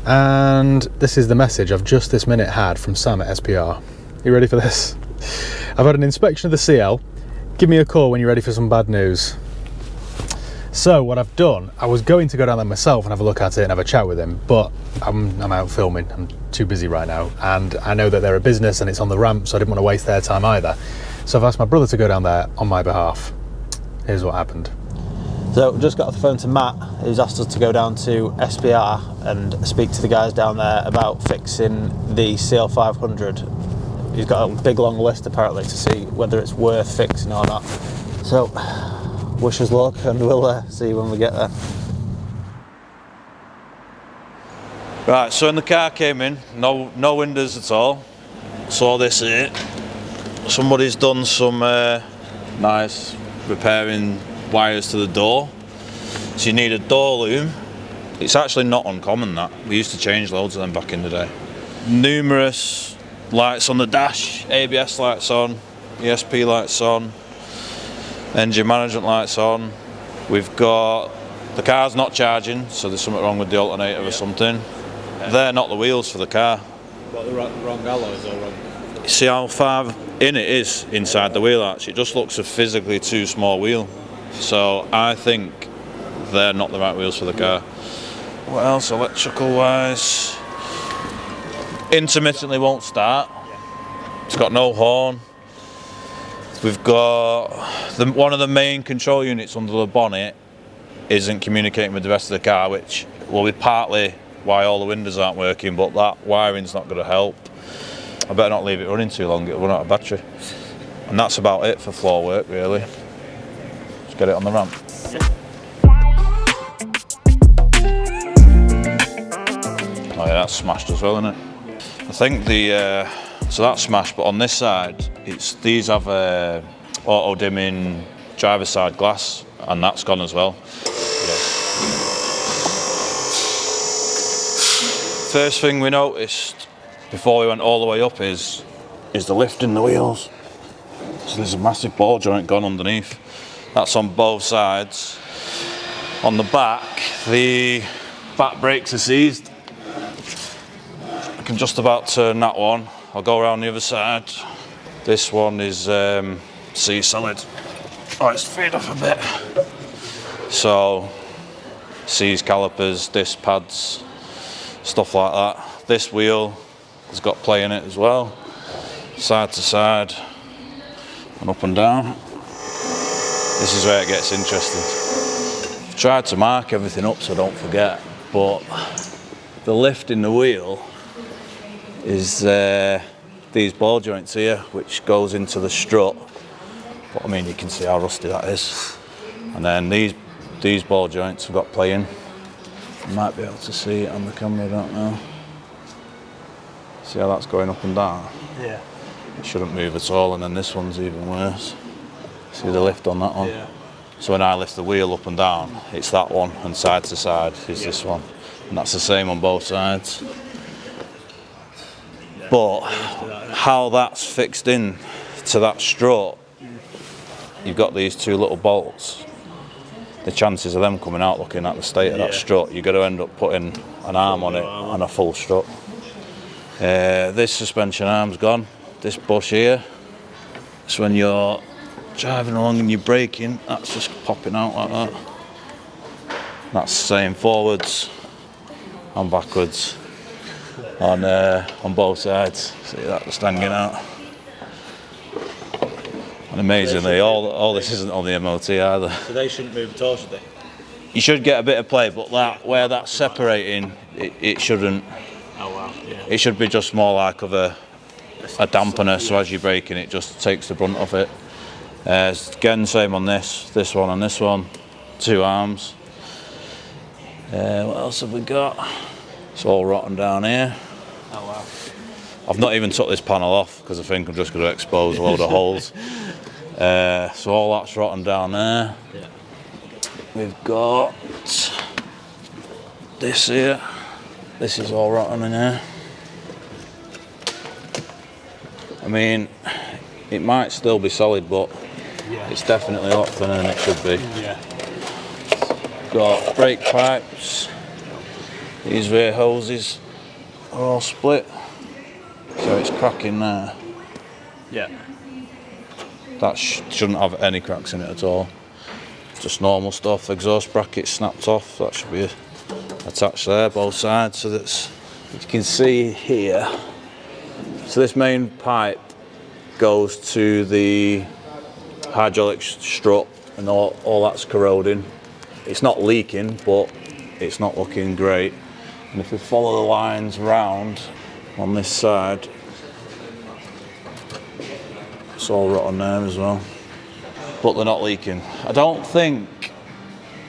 and this is the message I've just this minute had from Sam at SPR. You ready for this? I've had an inspection of the CL. Give me a call when you're ready for some bad news. So what I've done, I was going to go down there myself and have a look at it and have a chat with him, but I'm out filming. I'm too busy right now, and I know that they're a business and it's on the ramp, so I didn't want to waste their time either. So I've asked my brother to go down there on my behalf. Here's what happened. So just got off the phone to Matt, who's asked us to go down to SPR and speak to the guys down there about fixing the CL500 he's got a big long list apparently to see whether it's worth fixing or not. So, wish us luck, and we'll see when we get there. Right, so when the car came in, no windows at all. Saw this here. Somebody's done some nice repairing wires to the door. So you need a door loom. It's actually not uncommon that. We used to change loads of them back in the day. Numerous lights on the dash, ABS lights on, ESP lights on, engine management lights on. We've got, the car's not charging, so there's something wrong with the alternator or something. They're not the wheels for the car. What, the wrong alloys or wrong? See how far in it is inside the wheel arch? It just looks a physically too small wheel. So I think they're not the right wheels for the car. What else electrical wise? Intermittently won't start. It's got no horn. We've got one of the main control units under the bonnet isn't communicating with the rest of the car, which will be partly why all the windows aren't working, but that wiring's not going to help. I better not leave it running too long, it'll run out of battery. And that's about it for floor work really. Let's get it on the ramp. Oh yeah, that's smashed as well, isn't it? I think the, so that's smashed, but on this side, these have auto dimming driver's side glass, and that's gone as well. First thing we noticed before we went all the way up is the lift in the wheels. So there's a massive ball joint gone underneath. That's on both sides. On the back, the back brakes are seized. I can just about turn that one. I'll go around the other side. This one is C-solid. Oh, it's freed up a bit. So, seized calipers, disc pads, stuff like that. This wheel has got play in it as well, side to side and up and down. This is where it gets interesting. I've tried to mark everything up so I don't forget, but the lift in the wheel is these ball joints here, which goes into the strut. But I mean, you can see how rusty that is. And then these ball joints have got play in. You might be able to see it on the camera, I don't know. See how that's going up and down? Yeah. It shouldn't move at all, and then this one's even worse. See the lift on that one? Yeah. So when I lift the wheel up and down, it's that one, and side to side is this one. And that's the same on both sides. But how that's fixed in to that strut, you've got these two little bolts. The chances of them coming out looking at the state of that strut, you're going to end up putting an arm on it and a full strut. This suspension arm's gone. This bush here, so when you're driving along and you're braking, that's just popping out like that. That's the same forwards and backwards on both sides. See that just hanging out. And amazingly, all this isn't on the MOT either. So they shouldn't move at all, should they? You should get a bit of play, but that where that's separating, it shouldn't. Oh wow, yeah. It should be just more like of a dampener, so as you're braking it just takes the brunt of it. Again, same on this one and this one. Two arms. What else have we got? It's all rotten down here. Oh wow. I've not even took this panel off because I think I'm just going to expose a load of holes. So all that's rotten down there. Yeah. We've got this here. This is all rotten in here. I mean, it might still be solid, but it's definitely a lot thinner than it should be. Yeah. Got brake pipes. These rear hoses are all split, so it's cracking there. Yeah. That shouldn't have any cracks in it at all. Just normal stuff. Exhaust bracket snapped off. That should be attached there, both sides. So that's, you can see here. So this main pipe goes to the hydraulic strut, and all that's corroding. It's not leaking, but it's not looking great. And if we follow the lines round on this side, It's all rotten there as well. But they're not leaking. I don't think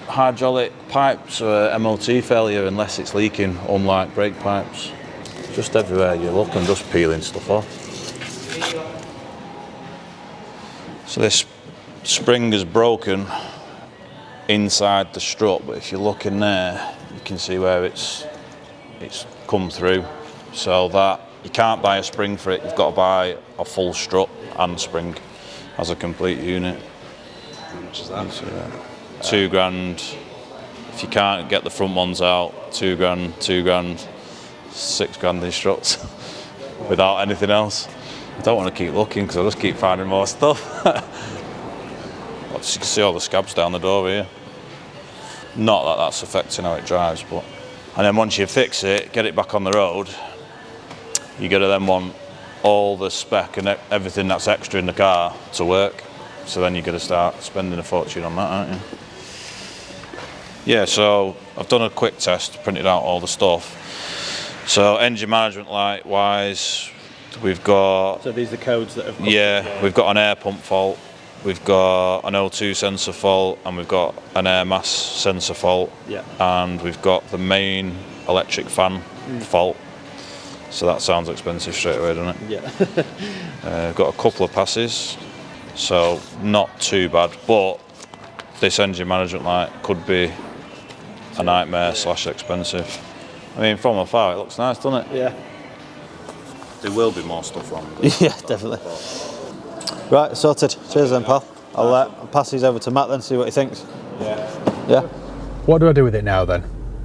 hydraulic pipes are MOT failure unless it's leaking, unlike brake pipes. Just everywhere you look, I'm just peeling stuff off. So this spring is broken inside the strut, but if you look in there, you can see where it's come through. So that you can't buy a spring for it, you've got to buy a full strut and spring as a complete unit. How much is that? £2,000. If you can't get the front ones out, £2,000, £6,000 in struts without anything else. I don't want to keep looking because I just keep finding more stuff. You can see all the scabs down the door here. Not that that's affecting how it drives, but. And then once you fix it, get it back on the road, you're going to then want all the spec and everything that's extra in the car to work. So then you're going to start spending a fortune on that, aren't you? Yeah, so I've done a quick test, printed out all the stuff. So engine management light wise, we've got... So these are the codes that have... Yeah, we've got an air pump fault, we've got an O2 sensor fault, and we've got an air mass sensor fault. Yeah. And we've got the main electric fan fault. So that sounds expensive straight away, doesn't it? Yeah. We've got a couple of passes, so not too bad, but this engine management light could be a nightmare / expensive. I mean, from afar it looks nice, doesn't it? Yeah. There will be more stuff wrong. Yeah, definitely. Right, sorted. Cheers then, pal. I'll pass these over to Matt then, see what he thinks. Yeah? What do I do with it now then?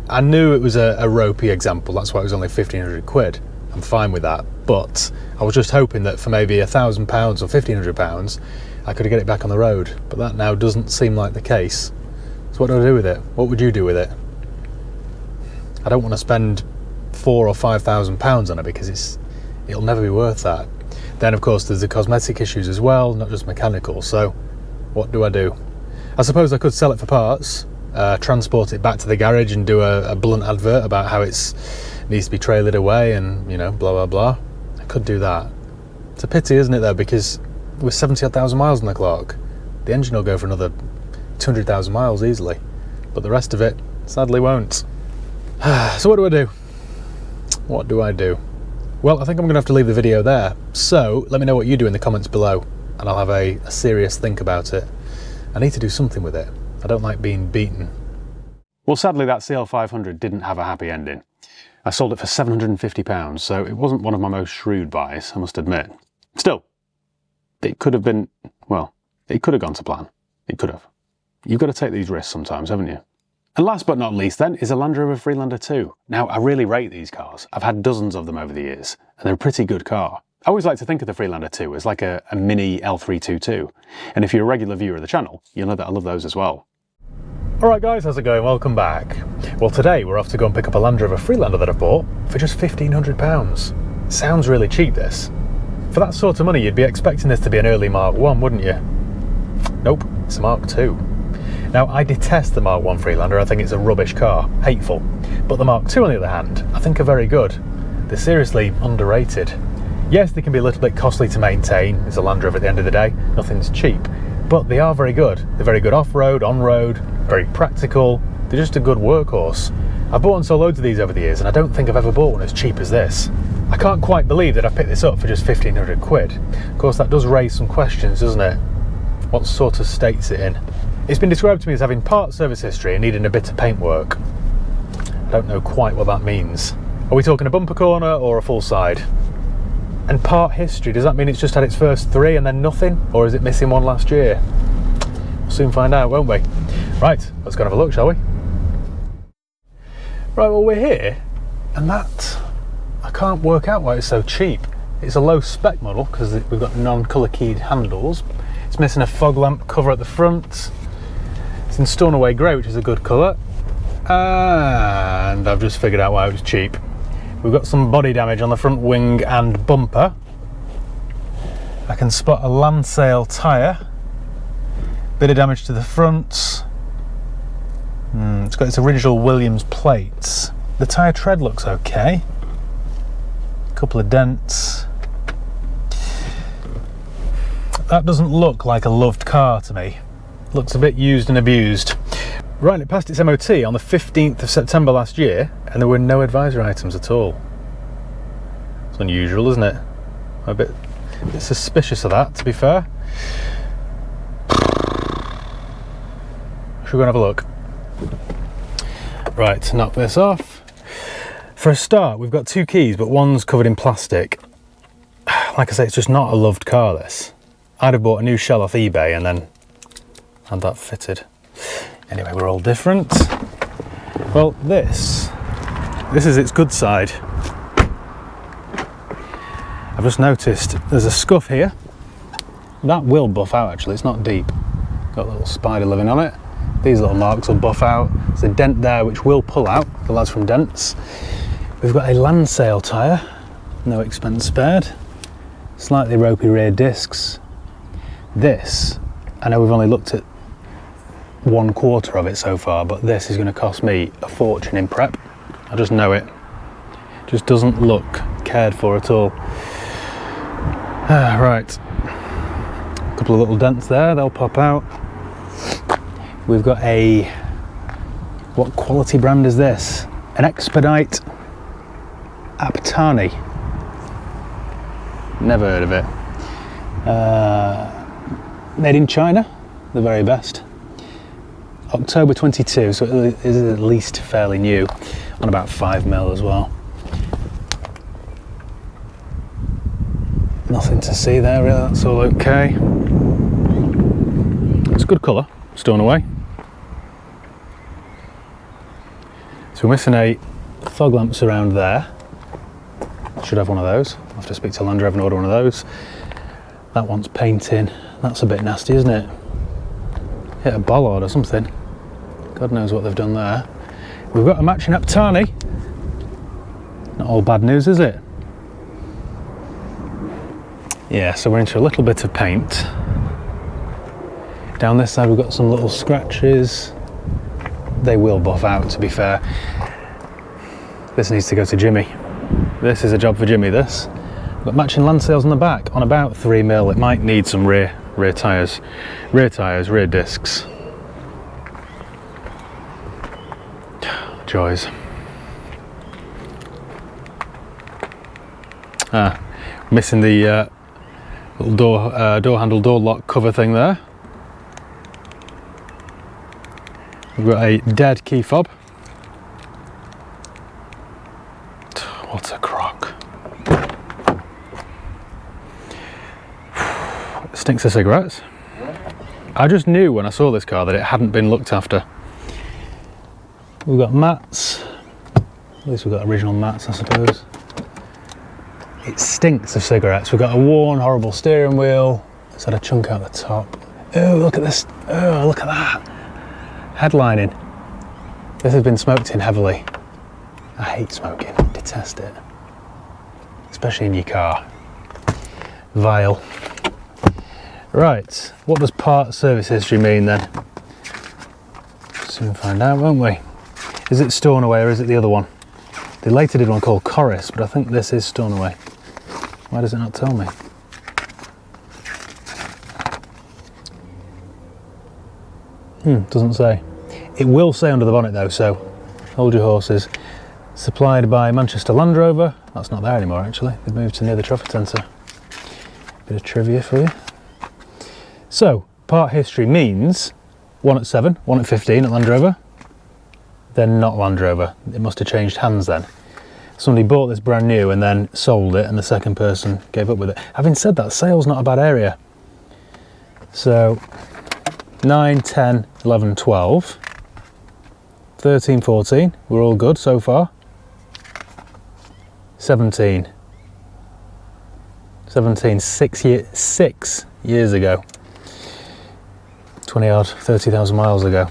I knew it was a ropey example, that's why it was only 1,500 quid. I'm fine with that, but I was just hoping that for maybe £1,000 or £1,500 I could get it back on the road, but that now doesn't seem like the case. So what do I do with it? What would you do with it? I don't want to spend £4,000 or £5,000 on it because it'll never be worth that. Then of course there's the cosmetic issues as well, not just mechanical, so what do I do? I suppose I could sell it for parts, transport it back to the garage and do a blunt advert about how it needs to be trailered away and, you know, blah blah blah. I could do that. It's a pity, isn't it though, because with 70,000 miles on the clock, the engine will go for another 200,000 miles easily, but the rest of it sadly won't. So what do I do? What do I do? Well, I think I'm going to have to leave the video there. So let me know what you do in the comments below and I'll have a serious think about it. I need to do something with it. I don't like being beaten. Well, sadly that CL500 didn't have a happy ending. I sold it for £750, so it wasn't one of my most shrewd buys, I must admit. Still, it could have been, well, it could have gone to plan. It could have. You've got to take these risks sometimes, haven't you? And last but not least then is a Land Rover Freelander 2. Now, I really rate these cars. I've had dozens of them over the years, and they're a pretty good car. I always like to think of the Freelander 2 as like a mini L322. And if you're a regular viewer of the channel, you'll know that I love those as well. Alright guys, how's it going? Welcome back. Well, today we're off to go and pick up a Land Rover Freelander that I bought for just £1,500. Sounds really cheap, this. For that sort of money, you'd be expecting this to be an early Mark 1, wouldn't you? Nope, it's a Mark 2. Now, I detest the Mark 1 Freelander, I think it's a rubbish car, hateful. But the Mark 2, on the other hand, I think are very good. They're seriously underrated. Yes, they can be a little bit costly to maintain, it's a Land Rover at the end of the day, nothing's cheap. But they are very good. They're very good off-road, on-road, very practical. They're just a good workhorse. I've bought and sold loads of these over the years and I don't think I've ever bought one as cheap as this. I can't quite believe that I picked this up for just 1,500 quid. Of course that does raise some questions, doesn't it? What sort of state's it in? It's been described to me as having part service history and needing a bit of paint work. I don't know quite what that means. Are we talking a bumper corner or a full side? And part history, does that mean it's just had its first 3 and then nothing? Or is it missing one last year? We'll soon find out, won't we? Right, let's go and have a look, shall we? Right, well we're here, and that, I can't work out why it's so cheap. It's a low spec model because we've got non-colour keyed handles. It's missing a fog lamp cover at the front. It's in Stornoway Grey, which is a good colour. And I've just figured out why it was cheap. We've got some body damage on the front wing and bumper. I can spot a Landsail tyre. Bit of damage to the front. It's got its original Williams plates. The tyre tread looks okay. A couple of dents. That doesn't look like a loved car to me. Looks a bit used and abused. Right, it passed its MOT on the 15th of September last year, and there were no advisory items at all. It's unusual, isn't it? I'm a bit suspicious of that, to be fair. Should we go and have a look? Right, knock this off. For a start, we've got 2 keys, but one's covered in plastic. Like I say, it's just not a loved car, this. I'd have bought a new shell off eBay and then had that fitted. Anyway, we're all different. Well, this is its good side. I've just noticed there's a scuff here. That will buff out actually, it's not deep. Got a little spider living on it. These little marks will buff out. There's a dent there which will pull out, the lads from Dents. We've got a land sale tyre, no expense spared. Slightly ropey rear discs. This, I know we've only looked at 1/4 of it so far, but this is going to cost me a fortune in prep. I just know it. Just doesn't look cared for at all. Right, a couple of little dents there, they'll pop out. We've got a, what quality brand is this? An Expedite Aptani. Never heard of it. Made in China, the very best. October 22, so it is at least fairly new, on about 5mm as well. Nothing to see there really, that's all okay. It's a good colour, stowing away. So we're missing a fog lamps around there. Should have one of those. I'll have to speak to Land Rover and order one of those. That one's painting. That's a bit nasty, isn't it? Hit a bollard or something. God knows what they've done there. We've got a matching Aptani. Not all bad news, is it? Yeah, so we're into a little bit of paint. Down this side we've got some little scratches. They will buff out, to be fair. This needs to go to Jimmy. This is a job for Jimmy, this. We've got matching land sails on the back, on about 3mm. It might need some rear tyres, rear discs. Joys. Missing the little door handle, door lock cover thing there. We've got a dead key fob. What a crock. It stinks of cigarettes. I just knew when I saw this car that it hadn't been looked after. We've got mats. At least we've got original mats, I suppose. It stinks of cigarettes. We've got a worn, horrible steering wheel. It's had a chunk out the top. Oh, look at this. Oh, look at that. Headlining. This has been smoked in heavily. I hate smoking. Detest it. Especially in your car. Vile. Right. What does part service history mean then? Soon find out, won't we? Is it Stornoway or is it the other one? They later did one called Corris, but I think this is Stornoway. Why does it not tell me? Doesn't say. It will say under the bonnet though, so hold your horses. Supplied by Manchester Land Rover. That's not there anymore actually. They've moved to near the Trafford Centre. Bit of trivia for you. So, part history means 1 at 7, 1 at 15 at Land Rover. Then not Land Rover. It must have changed hands then. Somebody bought this brand new and then sold it and the second person gave up with it. Having said that, sales not a bad area. So 9, 10, 11, 12, 13, 14, we're all good so far. 17, 6 years ago. 20 odd, 30,000 miles ago.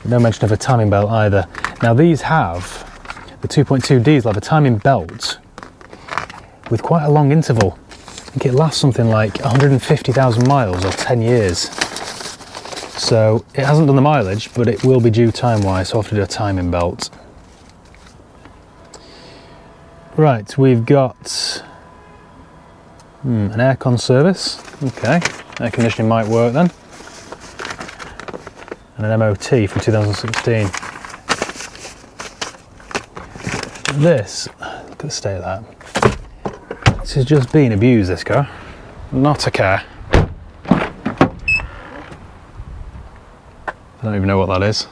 No mention of a timing belt either. Now these have, the 2.2 Ds have a timing belt with quite a long interval. I think it lasts something like 150,000 miles or 10 years. So it hasn't done the mileage, but it will be due time-wise, so I'll have to do a timing belt. Right, we've got An aircon service. Okay, air conditioning might work then. And an MOT from 2016. This, look at the state of that. This is just being abused, this car. Not a car. I don't even know what that is.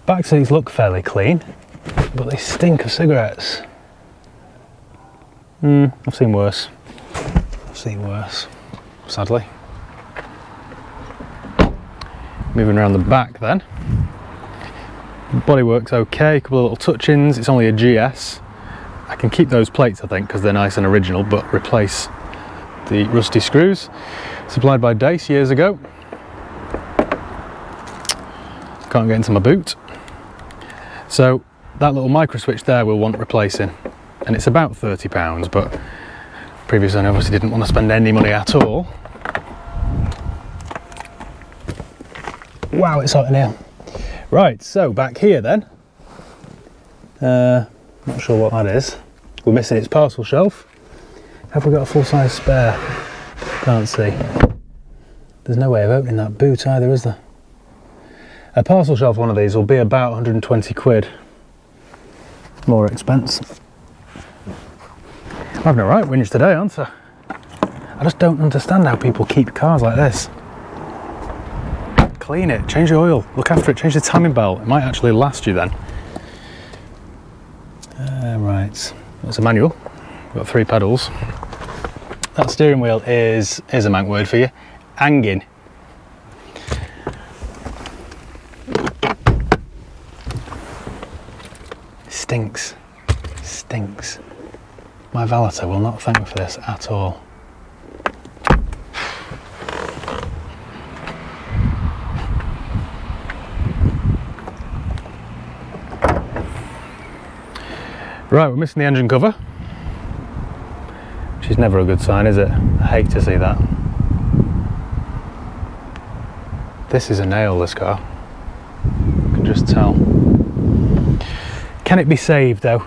Back seats look fairly clean, but they stink of cigarettes. I've seen worse. I've seen worse, sadly. Moving around the back then. Bodywork's okay, a couple of little touch-ins. It's only a GS. I can keep those plates, I think, because they're nice and original, but replace the rusty screws. Supplied by Dace years ago. Can't get into my boot. So that little micro switch there will want replacing. And it's about £30, but previous owner obviously didn't want to spend any money at all. Wow, it's hot in here. Right, so back here then. Not sure what that is. We're missing its parcel shelf. Have we got a full-size spare? Can't see. There's no way of opening that boot either, is there? A parcel shelf one of these will be about 120 quid. More expense. I'm having a right whinge today, aren't I? I just don't understand how people keep cars like this. Clean it, change the oil, look after it, change the timing belt. It might actually last you then. Right, it's a manual. We've got 3 pedals. That steering wheel is, here's a Manc word for you, hanging. Stinks, stinks. My valeter will not thank me for this at all. Right, we're missing the engine cover, which is never a good sign, is it? I hate to see that. This is a nail, this car. You can just tell. Can it be saved though?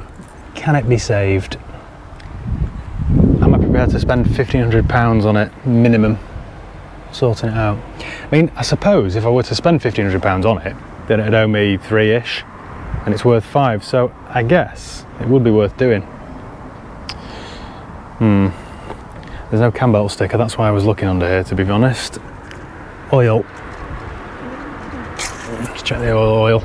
Can it be saved? Am I prepared to spend £1,500 on it, minimum, sorting it out? I mean, I suppose if I were to spend £1,500 on it, then it'd owe me 3-ish, and it's worth 5, so I guess it would be worth doing. There's no cam belt sticker, that's why I was looking under here, to be honest. Oil. Let's check the oil.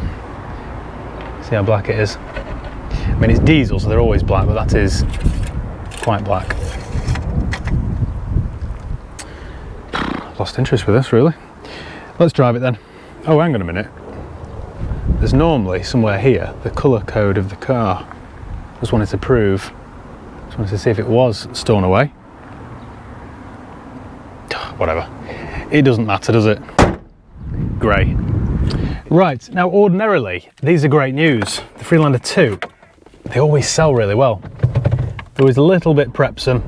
See how black it is. I mean, it's diesel, so they're always black, but that is quite black. Lost interest with this, really. Let's drive it then. Oh, hang on a minute. There's normally somewhere here the colour code of the car. Just wanted to prove. Just wanted to see if it was stolen away. Whatever. It doesn't matter, does it? Grey. Right, now ordinarily, these are great news. The Freelander 2, they always sell really well. They're always a little bit prepsome.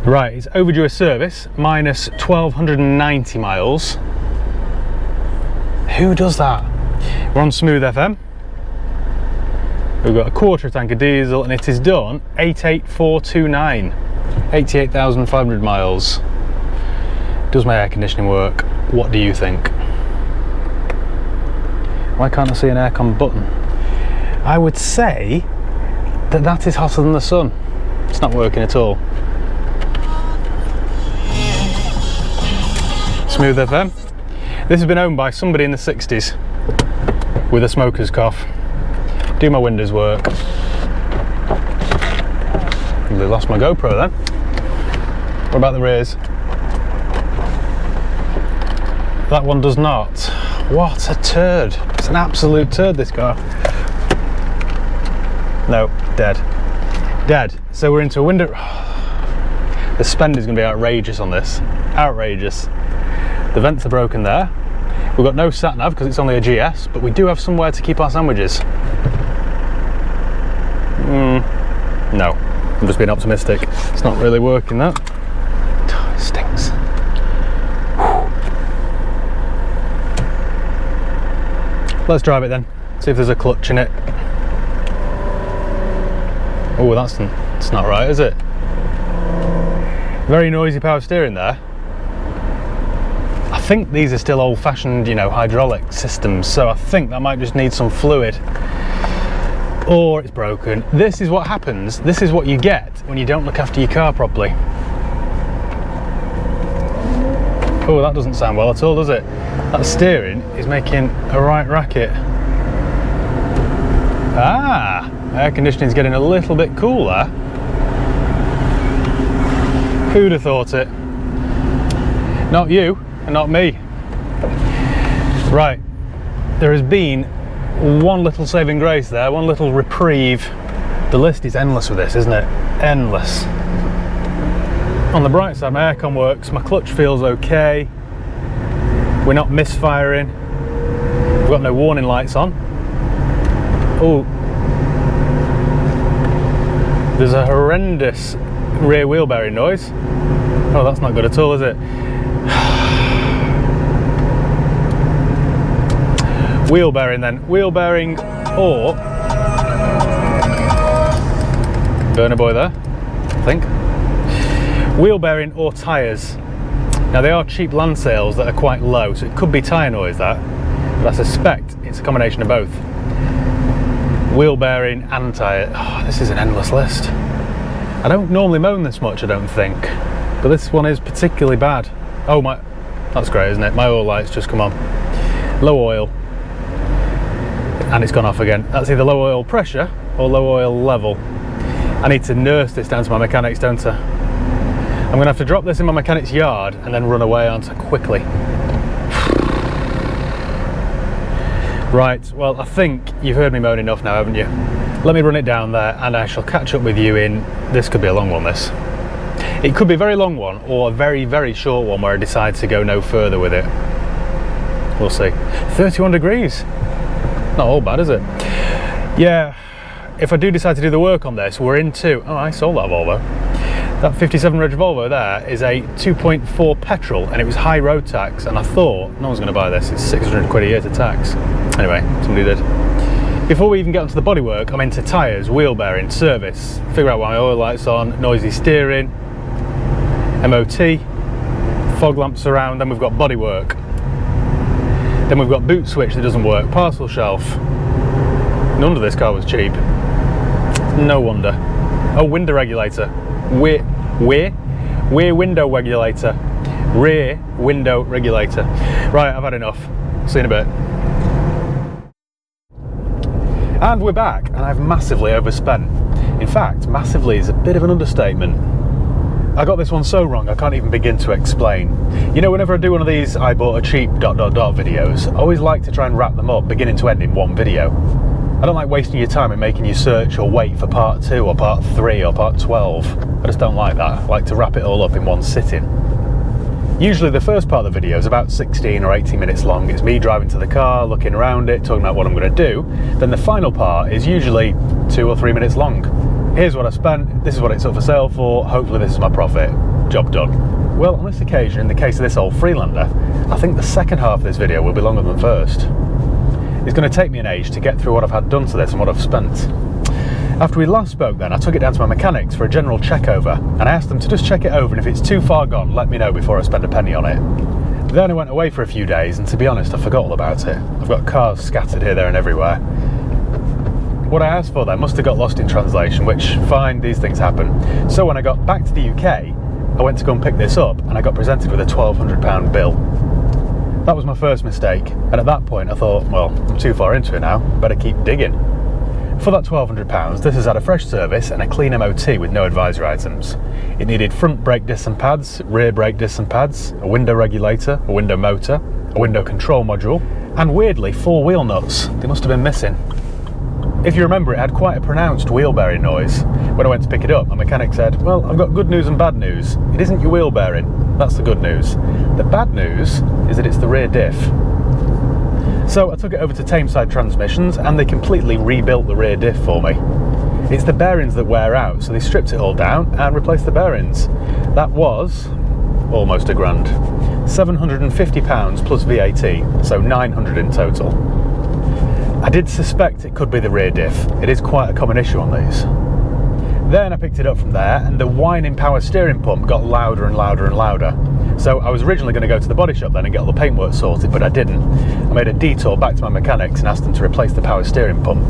Right, it's overdue a service, minus 1,290 miles. Who does that? We're on Smooth FM. We've got a quarter tank of diesel and it is done 88429. 88,500 miles. Does my air conditioning work? What do you think? Why can't I see an aircon button? I would say that that is hotter than the sun. It's not working at all. Smooth FM. This has been owned by somebody in the 60s with a smoker's cough. Do my windows work? Probably lost my GoPro then. What about the rears? That one does not. What a turd. It's an absolute turd, this car. No, dead. Dead. So we're into a window. The spend is going to be outrageous on this. Outrageous. The vents are broken there. We've got no sat nav because it's only a GS, but we do have somewhere to keep our sandwiches. No, I'm just being optimistic. It's not really working, that. It stinks. Let's drive it then, see if there's a clutch in it. Oh, that's not right, is it? Very noisy power steering there. I think these are still old-fashioned, you know, hydraulic systems, so I think that might just need some fluid. Or it's broken. This is what happens. This is what you get when you don't look after your car properly. Oh, that doesn't sound well at all, does it? That steering is making a right racket. Ah, air conditioning's getting a little bit cool there. Who'd have thought it? Not you, and not me. Right, there has been one little saving grace there, one little reprieve. The list is endless with this, isn't it? Endless. On the bright side, my aircon works, my clutch feels okay, we're not misfiring, we've got no warning lights on. Oh, there's a horrendous rear wheel bearing noise. Oh, that's not good at all, is it? Wheel bearing then. Wheel bearing or burner boy there, I think. Wheel bearing or tyres. Now they are cheap land sales that are quite low, so it could be tyre noise that, but I suspect it's a combination of both. Wheel bearing and tyre. Oh, this is an endless list. I don't normally moan this much, I don't think, but this one is particularly bad. Oh my, that's great, isn't it? My oil light's just come on. Low oil. And it's gone off again. That's either low oil pressure or low oil level. I need to nurse this down to my mechanics, don't I? I'm gonna have to drop this in my mechanic's yard and then run away on it quickly. Right, well, I think you've heard me moan enough now, haven't you? Let me run it down there and I shall catch up with you in, this could be a long one, this. It could be a very long one or a very, very short one where I decide to go no further with it. We'll see. 31 degrees. Not all bad, is it? Yeah, if I do decide to do the work on this, we're into, oh, I sold that Volvo. That 57 reg Volvo there is a 2.4 petrol and it was high road tax, and I thought, no one's gonna buy this, it's 600 quid a year to tax. Anyway, somebody did. Before we even get onto the bodywork, I'm into tyres, wheel bearing, service, figure out why my oil light's on, noisy steering, MOT, fog lamps around, then we've got bodywork. Then we've got boot switch that doesn't work, parcel shelf. No wonder this car was cheap. No wonder. Oh, window regulator. Rear window regulator. Rear window regulator. Right, I've had enough. See you in a bit. And we're back, and I've massively overspent. In fact, massively is a bit of an understatement. I got this one so wrong I can't even begin to explain. You know, whenever I do one of these I bought a cheap ... videos, I always like to try and wrap them up beginning to end in one video. I don't like wasting your time and making you search or wait for part 2 or part 3 or part 12. I just don't like that. I like to wrap it all up in one sitting. Usually the first part of the video is about 16 or 18 minutes long. It's me driving to the car, looking around it, talking about what I'm going to do. Then the final part is usually 2 or 3 minutes long. Here's what I spent, this is what it's up for sale for, hopefully this is my profit, job done. Well, on this occasion, in the case of this old Freelander, I think the second half of this video will be longer than the first. It's going to take me an age to get through what I've had done to this and what I've spent. After we last spoke then, I took it down to my mechanics for a general check over, and I asked them to just check it over, and if it's too far gone, let me know before I spend a penny on it. Then I went away for a few days, and to be honest, I forgot all about it. I've got cars scattered here, there and everywhere. What I asked for then must have got lost in translation, which, fine, these things happen. So when I got back to the UK, I went to go and pick this up, and I got presented with a £1,200 bill. That was my first mistake, and at that point I thought, well, I'm too far into it now, better keep digging. For that £1,200, this has had a fresh service and a clean MOT with no advisory items. It needed front brake discs and pads, rear brake discs and pads, a window regulator, a window motor, a window control module, and weirdly 4 wheel nuts. They must have been missing. If you remember, it had quite a pronounced wheel bearing noise. When I went to pick it up, my mechanic said, well, I've got good news and bad news. It isn't your wheel bearing, that's the good news. The bad news is that it's the rear diff. So I took it over to Tameside Transmissions and they completely rebuilt the rear diff for me. It's the bearings that wear out, so they stripped it all down and replaced the bearings. That was almost £1,000. £750 plus VAT, so £900 in total. I did suspect it could be the rear diff. It is quite a common issue on these. Then I picked it up from there, and the whining power steering pump got louder and louder and louder. So I was originally going to go to the body shop then and get all the paintwork sorted, but I didn't. I made a detour back to my mechanics and asked them to replace the power steering pump.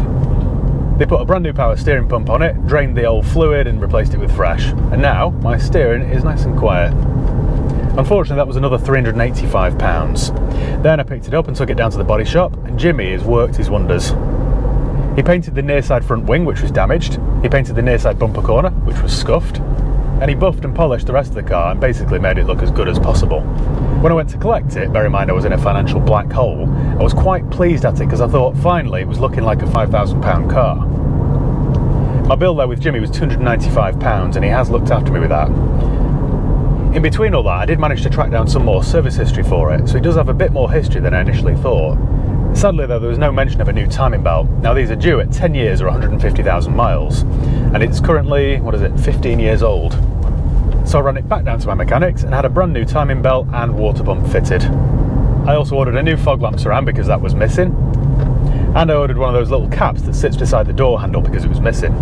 They put a brand new power steering pump on it, drained the old fluid and replaced it with fresh. And now my steering is nice and quiet. Unfortunately, that was another £385. Then I picked it up and took it down to the body shop, and Jimmy has worked his wonders. He painted the near side front wing, which was damaged. He painted the near side bumper corner, which was scuffed. And he buffed and polished the rest of the car and basically made it look as good as possible. When I went to collect it, bear in mind I was in a financial black hole, I was quite pleased at it because I thought finally it was looking like a £5,000 car. My bill there with Jimmy was £295 and he has looked after me with that. In between all that, I did manage to track down some more service history for it, so it does have a bit more history than I initially thought. Sadly though, there was no mention of a new timing belt. Now these are due at 10 years or 150,000 miles, and it's currently, 15 years old. So I ran it back down to my mechanics and had a brand new timing belt and water pump fitted. I also ordered a new fog lamp surround because that was missing, and I ordered one of those little caps that sits beside the door handle because it was missing.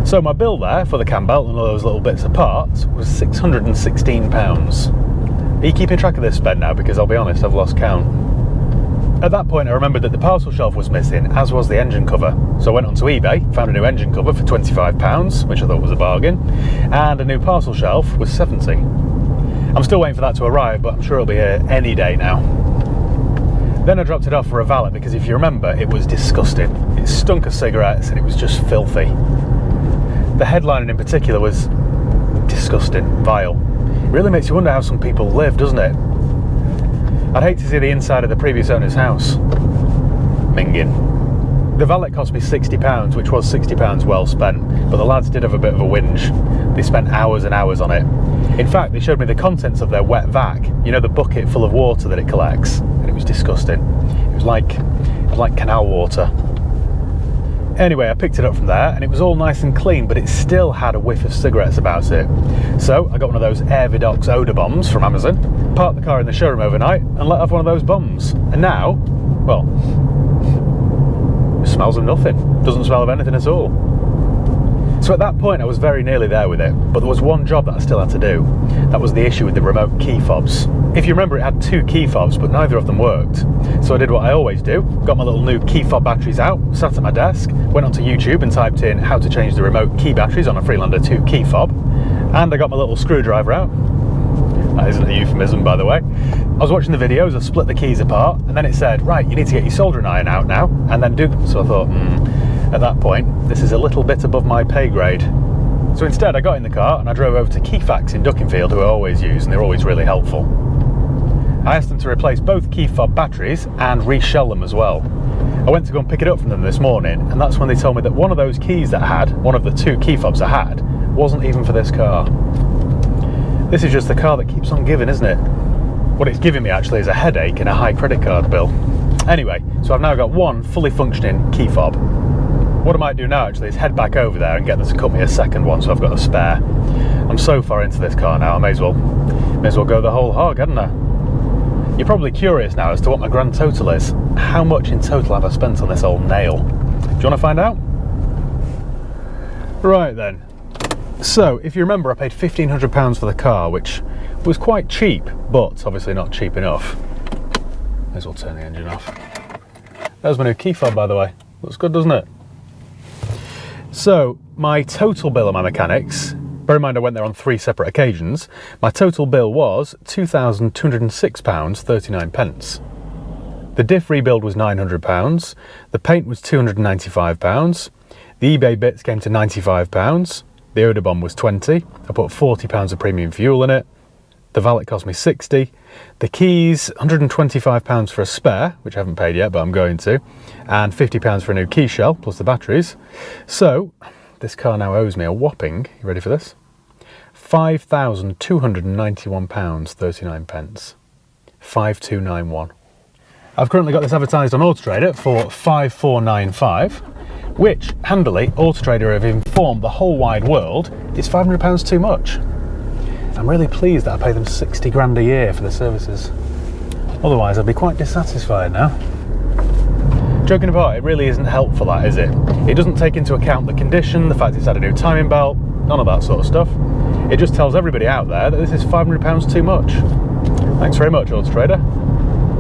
So my bill there for the cam belt and all those little bits of parts was £616. Are you keeping track of this spend now? Because I'll be honest, I've lost count. At that point I remembered that the parcel shelf was missing, as was the engine cover. So I went onto eBay, found a new engine cover for £25, which I thought was a bargain, and a new parcel shelf was £70. I'm still waiting for that to arrive, but I'm sure it'll be here any day now. Then I dropped it off for a valet because if you remember, it was disgusting. It stunk of cigarettes and it was just filthy. The headlining in particular was disgusting, vile. It really makes you wonder how some people live, doesn't it? I'd hate to see the inside of the previous owner's house. Minging. The valet cost me £60, which was £60 well spent, but the lads did have a bit of a whinge. They spent hours and hours on it. In fact, they showed me the contents of their wet vac, you know, the bucket full of water that it collects, and it was disgusting. It was like canal water. Anyway, I picked it up from there and it was all nice and clean, but it still had a whiff of cigarettes about it. So I got one of those Airvidox odour bombs from Amazon, parked the car in the showroom overnight and let off one of those bombs. And now, well, it smells of nothing. Doesn't smell of anything at all. So at that point I was very nearly there with it, but there was one job that I still had to do. That was the issue with the remote key fobs. If you remember, it had two key fobs, but neither of them worked. So I did what I always do, got my little new key fob batteries out, sat at my desk, went onto YouTube and typed in how to change the remote key batteries on a Freelander 2 key fob, and I got my little screwdriver out. That isn't a euphemism, by the way. I was watching the videos, I split the keys apart, and then it said, right, you need to get your soldering iron out now, and then do them. So I thought, at that point, this is a little bit above my pay grade. So instead I got in the car and I drove over to Keyfax in Duckingfield, who I always use, and they're always really helpful. I asked them to replace both key fob batteries and reshell them as well. I went to go and pick it up from them this morning, and that's when they told me that one of those keys that I had, one of the two key fobs I had, wasn't even for this car. This is just the car that keeps on giving, isn't it? What it's giving me actually is a headache and a high credit card bill. Anyway, so I've now got one fully functioning key fob. What I might do now actually is head back over there and get them to cut me a second one so I've got a spare. I'm so far into this car now, I may as well go the whole hog, hadn't I? You're probably curious now as to what my grand total is. How much in total have I spent on this old nail? Do you want to find out? Right then. So, if you remember, I paid £1,500 for the car, which was quite cheap, but obviously not cheap enough. May as well turn the engine off. There's my new key fob, by the way. Looks good, doesn't it? So, my total bill on my mechanics, bear in mind I went there on 3 separate occasions, my total bill was £2,206.39. The diff rebuild was £900, the paint was £295, the eBay bits came to £95, the odour bomb was £20, I put £40 of premium fuel in it, the valet cost me £60, the keys £125 for a spare, which I haven't paid yet but I'm going to, and £50 for a new key shell plus the batteries. So this car now owes me a whopping, you ready for this? £5,291.39. 5291. I've currently got this advertised on Auto Trader for 5495, which handily Auto Trader have informed the whole wide world is £500 too much. I'm really pleased that I pay them 60 grand a year for the services. Otherwise I'd be quite dissatisfied now. Joking apart, it really isn't helpful, that, is it? It doesn't take into account the condition, the fact it's had a new timing belt, none of that sort of stuff. It just tells everybody out there that this is £500 too much. Thanks very much, Auto Trader.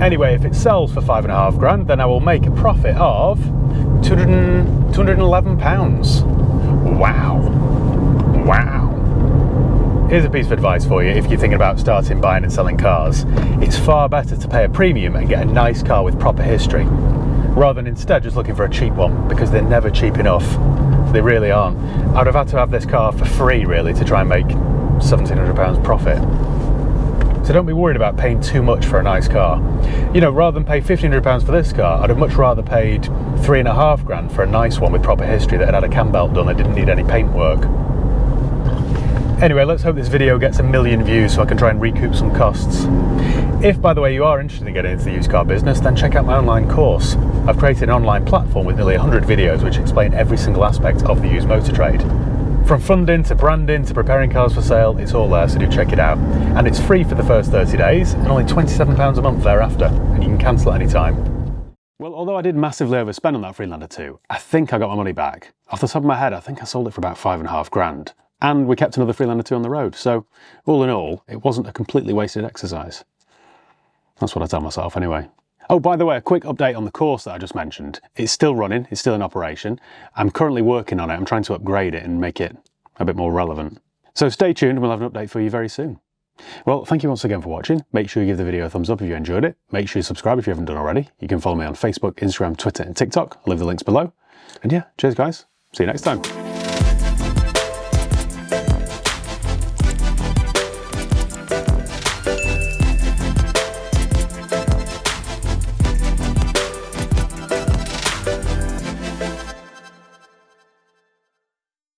Anyway, if it sells for £5.5 grand, then I will make a profit of £211. Wow. Wow. Here's a piece of advice for you if you're thinking about starting buying and selling cars. It's far better to pay a premium and get a nice car with proper history, rather than instead just looking for a cheap one, because they're never cheap enough. They really aren't. I'd have had to have this car for free, really, to try and make £1,700 profit. So don't be worried about paying too much for a nice car. You know, rather than pay £1,500 for this car, I'd have much rather paid £3.5 grand for a nice one with proper history that had a cam belt done that didn't need any paint work. Anyway, let's hope this video gets 1 million views so I can try and recoup some costs. If, by the way, you are interested in getting into the used car business, then check out my online course. I've created an online platform with nearly 100 videos which explain every single aspect of the used motor trade. From funding to branding to preparing cars for sale, it's all there, so do check it out. And it's free for the first 30 days and only £27 a month thereafter, and you can cancel at any time. Well, although I did massively overspend on that Freelander 2, I think I got my money back. Off the top of my head, I think I sold it for about £5.5 grand. And we kept another Freelander 2 on the road, so all in all, it wasn't a completely wasted exercise. That's what I tell myself anyway. Oh, by the way, a quick update on the course that I just mentioned. It's still running, it's still in operation. I'm currently working on it, I'm trying to upgrade it and make it a bit more relevant. So stay tuned, we'll have an update for you very soon. Well, thank you once again for watching. Make sure you give the video a thumbs up if you enjoyed it. Make sure you subscribe if you haven't done already. You can follow me on Facebook, Instagram, Twitter and TikTok. I'll leave the links below. And yeah, cheers guys. See you next time.